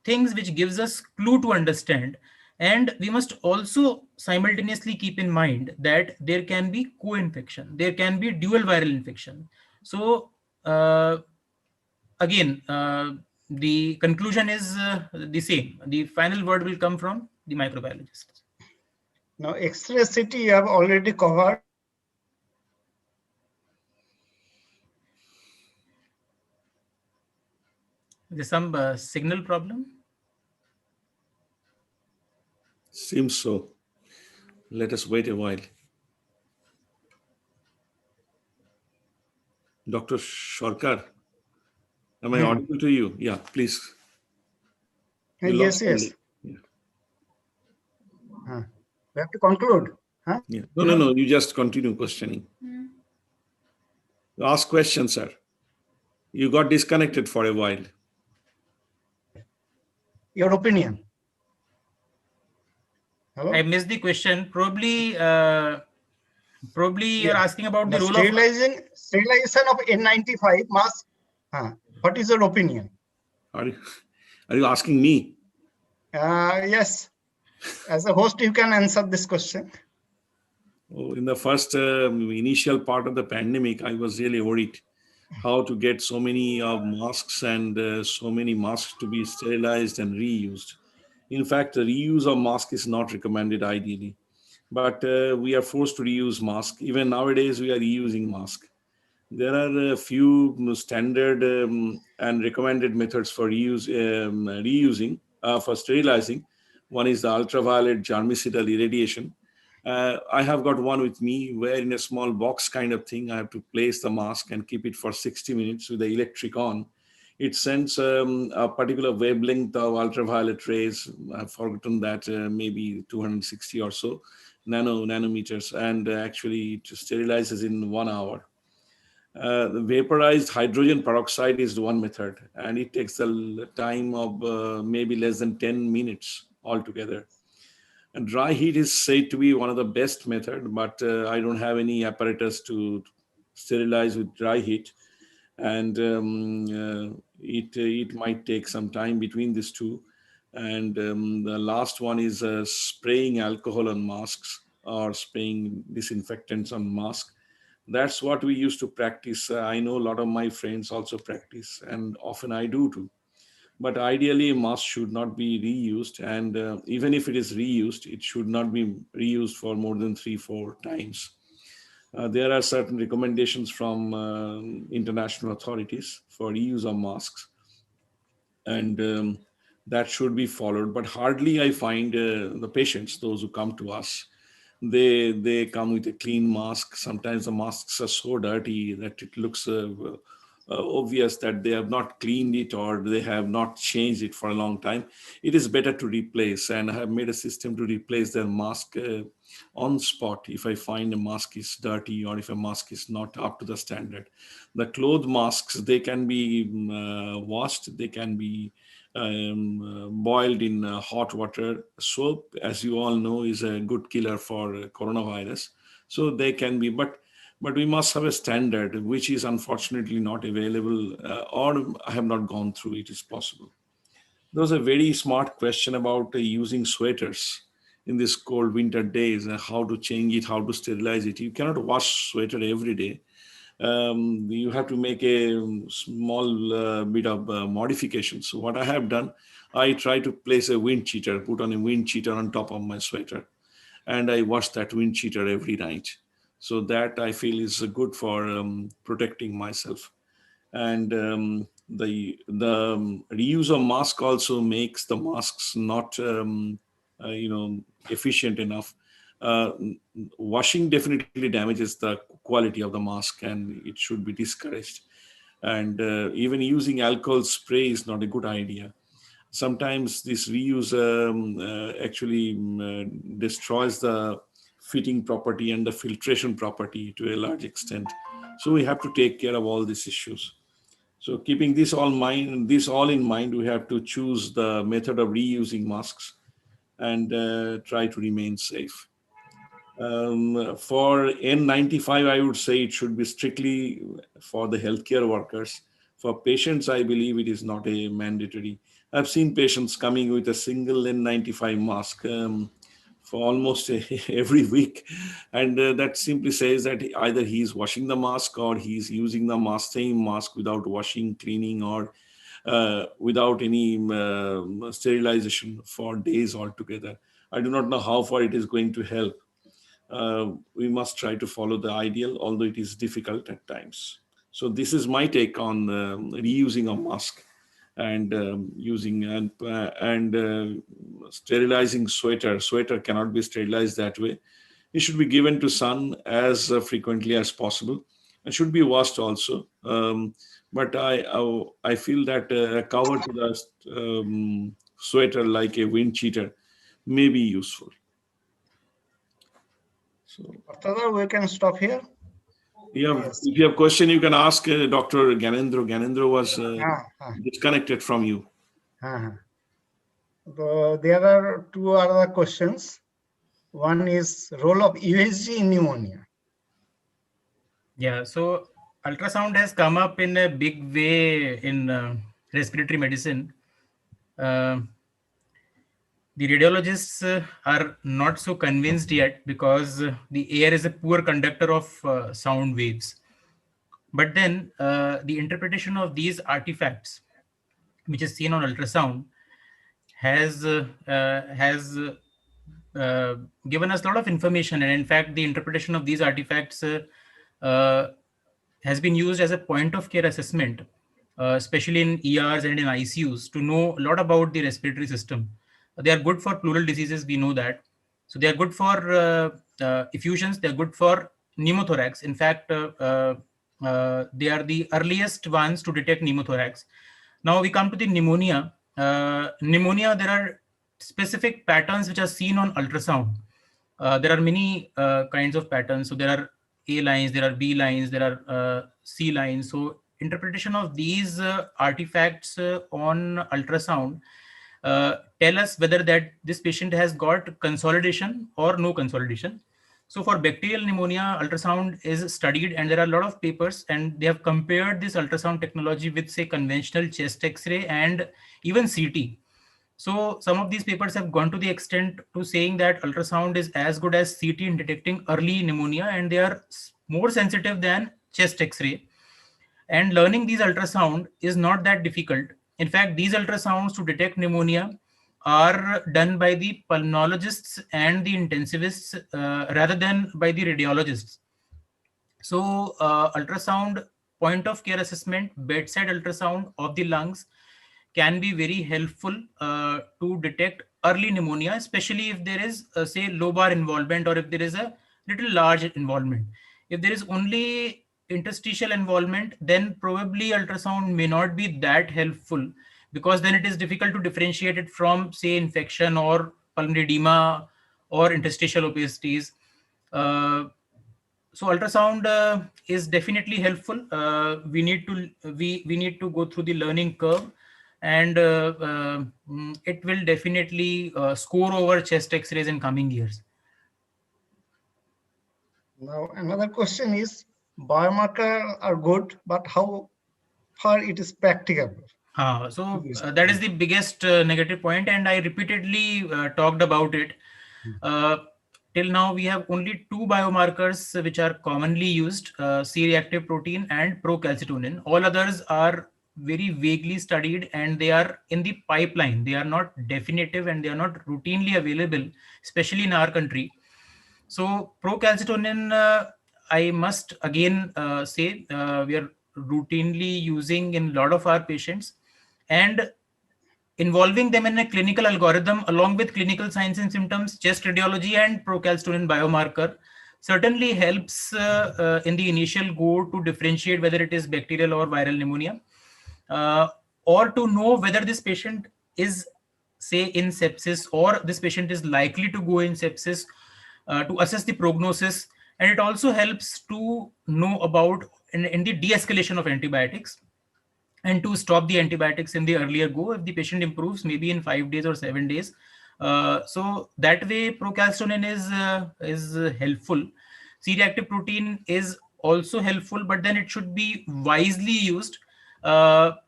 things which gives us clue to understand. And we must also simultaneously keep in mind that there can be co-infection, there can be dual viral infection. So uh, again, the conclusion is the same. The final word will come from the microbiologist. Now, X-ray CT you have already covered. There's some signal problem. Seems so. Let us wait a while. Dr. Sharkar, am I audible to you? Yeah, please. You Yes, lost yes. me. Yeah. We have to conclude. Yeah. No. You just continue questioning. Ask questions, sir. You got disconnected for a while. Your opinion. Hello? I missed the question. Probably you're Yeah. asking about the The role of sterilization of N95 mask. What is your opinion? Are you asking me? Yes. As a host, you can answer this question. Oh, in the first initial part of the pandemic, I was really worried how to get so many masks and so many masks to be sterilized and reused. In fact, the reuse of mask is not recommended ideally, but we are forced to reuse mask. Even nowadays, we are reusing mask. There are a few standard and recommended methods for reusing, for sterilizing. One is the ultraviolet germicidal irradiation. I have got one with me where in a small box kind of thing, I have to place the mask and keep it for 60 minutes with the electric on. It sends a particular wavelength of ultraviolet rays. I've forgotten that, maybe 260 or so nanometers, and actually it sterilizes in 1 hour. The vaporized hydrogen peroxide is one method, and it takes a time of maybe less than 10 minutes altogether. And dry heat is said to be one of the best method, but I don't have any apparatus to sterilize with dry heat, and it might take some time between these two. And the last one is spraying alcohol on masks or spraying disinfectants on masks. That's what we used to practice. I know a lot of my friends also practice, and often I do too. But ideally, mask should not be reused, and even if it is reused, it should not be reused for more than 3-4 times. There are certain recommendations from international authorities for reuse of masks, and that should be followed. But hardly I find the patients, those who come to us, they come with a clean mask. Sometimes the masks are so dirty that it looks obvious that they have not cleaned it or they have not changed it for a long time. It is better to replace, and I have made a system to replace their mask on spot if I find a mask is dirty or if a mask is not up to the standard. The cloth masks, they can be washed, they can be boiled in hot water. Soap, as you all know, is a good killer for coronavirus. So they can be, but we must have a standard, which is unfortunately not available, or I have not gone through it. Is possible. There was a very smart question about using sweaters in this cold winter days, how to change it, how to sterilize it. You cannot wash sweater every day. You have to make a small bit of modifications. So what I have done, I try to place a wind cheater, put on a wind cheater on top of my sweater, and I wash that wind cheater every night. So that I feel is good for protecting myself. And the reuse of mask also makes the masks not efficient enough. uh, Washing definitely damages the quality of the mask, and it should be discouraged. And even using alcohol spray is not a good idea. Sometimes this reuse actually destroys the fitting property and the filtration property to a large extent. So we have to take care of all these issues. So keeping this all in mind, we have to choose the method of reusing masks and try to remain safe. For N95, I would say it should be strictly for the healthcare workers. For patients, I believe it is not a mandatory. I've seen patients coming with a single N95 mask for almost every week. And that simply says that either he's washing the mask or he's using the mask, same mask without washing, cleaning, or without any sterilization for days altogether. I do not know how far it is going to help. We must try to follow the ideal, although it is difficult at times. So this is my take on reusing a mask and using and sterilizing sweater. Sweater cannot be sterilized that way. It should be given to sun as frequently as possible and should be washed also. But I feel that a cover to the sweater like a wind cheater may be useful. So, We can stop here. if you have a question, you can ask Dr. Ganendra. Ganendra was disconnected from you. There are two other questions. One is role of USG in pneumonia. Yeah, so ultrasound has come up in a big way in respiratory medicine. The radiologists are not so convinced yet because the air is a poor conductor of sound waves. But then the interpretation of these artifacts, which is seen on ultrasound, has given us a lot of information. And in fact, the interpretation of these artifacts has been used as a point of care assessment, especially in ERs and in ICUs, to know a lot about the respiratory system. They are good for pleural diseases, we know that. So they are good for effusions, they are good for pneumothorax. In fact, they are the earliest ones to detect pneumothorax. Now we come to the pneumonia. Pneumonia, there are specific patterns which are seen on ultrasound. There are many kinds of patterns. So there are A lines, there are B lines, there are C lines. So interpretation of these artifacts on ultrasound tell us whether that this patient has got consolidation or no consolidation. So for bacterial pneumonia, ultrasound is studied, and there are a lot of papers, and they have compared this ultrasound technology with, say, conventional chest X-ray and even CT. So some of these papers have gone to the extent to saying that ultrasound is as good as CT in detecting early pneumonia, and they are more sensitive than chest X-ray. And learning these ultrasound is not that difficult. In fact, these ultrasounds to detect pneumonia are done by the pulmonologists and the intensivists rather than by the radiologists. So ultrasound, point of care assessment, bedside ultrasound of the lungs can be very helpful to detect early pneumonia, especially if there is, say, lobar involvement, or if there is a little large involvement. If there is only interstitial involvement, then probably ultrasound may not be that helpful, because then it is difficult to differentiate it from, say, infection or pulmonary edema or interstitial opacities. Uh, so ultrasound is definitely helpful. We need to go through the learning curve, and it will definitely score over chest X-rays in coming years. Now, another question is, biomarker are good, but how far it is practicable? That is the biggest negative point, and I repeatedly talked about it. Uh, Till now, we have only two biomarkers which are commonly used, C-reactive protein and procalcitonin. All others are very vaguely studied, and they are in the pipeline. They are not definitive, and they are not routinely available, especially in our country. So procalcitonin, I must again say, we are routinely using in a lot of our patients, and involving them in a clinical algorithm along with clinical signs and symptoms, chest radiology and procalcitonin biomarker certainly helps in the initial go to differentiate whether it is bacterial or viral pneumonia, uh, or to know whether this patient is, say, in sepsis, or this patient is likely to go in sepsis, to assess the prognosis. And it also helps to know about in the de-escalation of antibiotics, and to stop the antibiotics in the earlier go if the patient improves maybe in 5 days or 7 days. So that way procalcitonin is helpful. C-reactive protein is also helpful, but then it should be wisely used,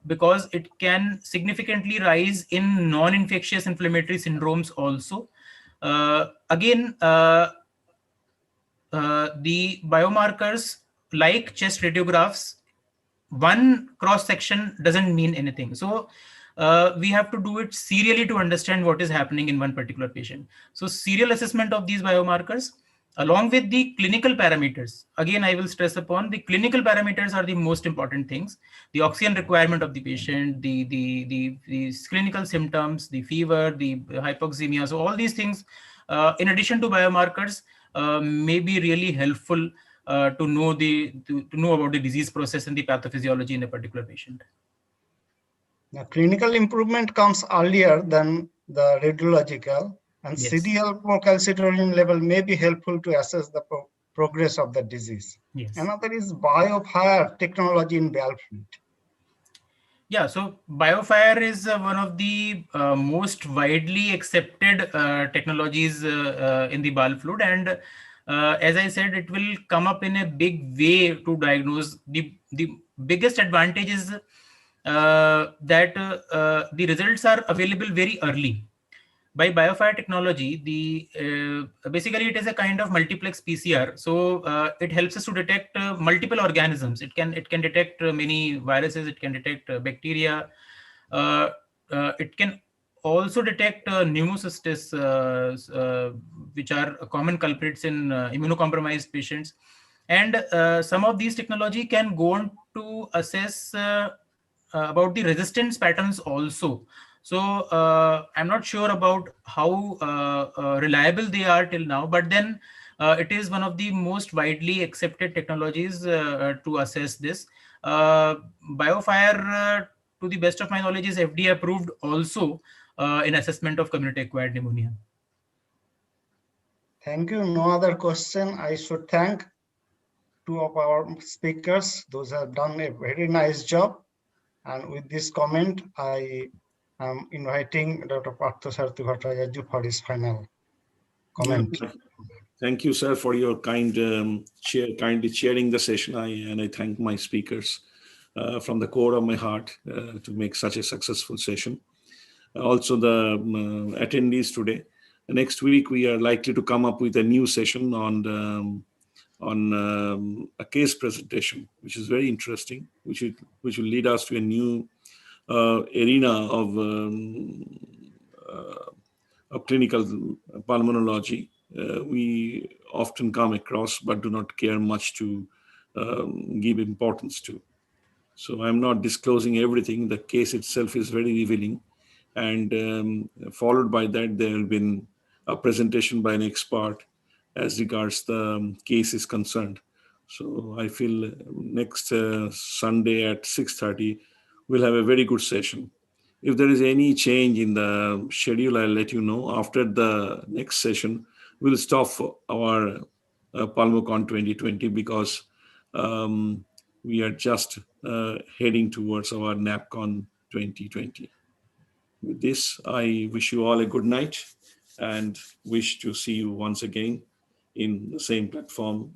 because it can significantly rise in non-infectious inflammatory syndromes also. Again, the biomarkers like chest radiographs, one cross section doesn't mean anything. So we have to do it serially to understand what is happening in one particular patient. So serial assessment of these biomarkers along with the clinical parameters. Again, I will stress upon the clinical parameters are the most important things. The oxygen requirement of the patient, the clinical symptoms, the fever, the hypoxemia. So all these things, in addition to biomarkers, may be really helpful to know about the disease process and the pathophysiology in a particular patient. Now, clinical improvement comes earlier than the radiological, and Yes. CDL procalcitonin level may be helpful to assess the progress of the disease. Yes. Another is BioFire technology in valve fluid. Yeah, so BioFire is one of the most widely accepted technologies in the bowel fluid, and as I said, it will come up in a big way to diagnose. The biggest advantage is that the results are available very early. By BioFire technology, the basically it is a kind of multiplex PCR. So it helps us to detect multiple organisms. It can detect many viruses. It can detect bacteria. Uh, it can also detect pneumocystis, which are common culprits in immunocompromised patients. And some of these technology can go on to assess about the resistance patterns also. So I'm not sure about how reliable they are till now, but then it is one of the most widely accepted technologies to assess this. BioFire to the best of my knowledge, is FDA approved also in assessment of community-acquired pneumonia. Thank you. No other question. I should thank two of our speakers. Those have done a very nice job. And with this comment, I am inviting Dr. Parthasarathi Bhattacharya for his final comment. Thank you, sir, for your kindly chairing the session. I thank my speakers from the core of my heart to make such a successful session. Also, the attendees today. Next week, we are likely to come up with a new session on a case presentation, which is very interesting, which will lead us to a new arena of clinical pulmonology. We often come across but do not care much to give importance to. So I'm not disclosing everything. The case itself is very revealing. And followed by that, there will be a presentation by an expert as regards the case is concerned. So I feel next Sunday at 6:30, we'll have a very good session. If there is any change in the schedule, I'll let you know. After the next session, we'll stop our Pulmocon 2020 because we are just heading towards our NAPCon 2020. With this, I wish you all a good night and wish to see you once again in the same platform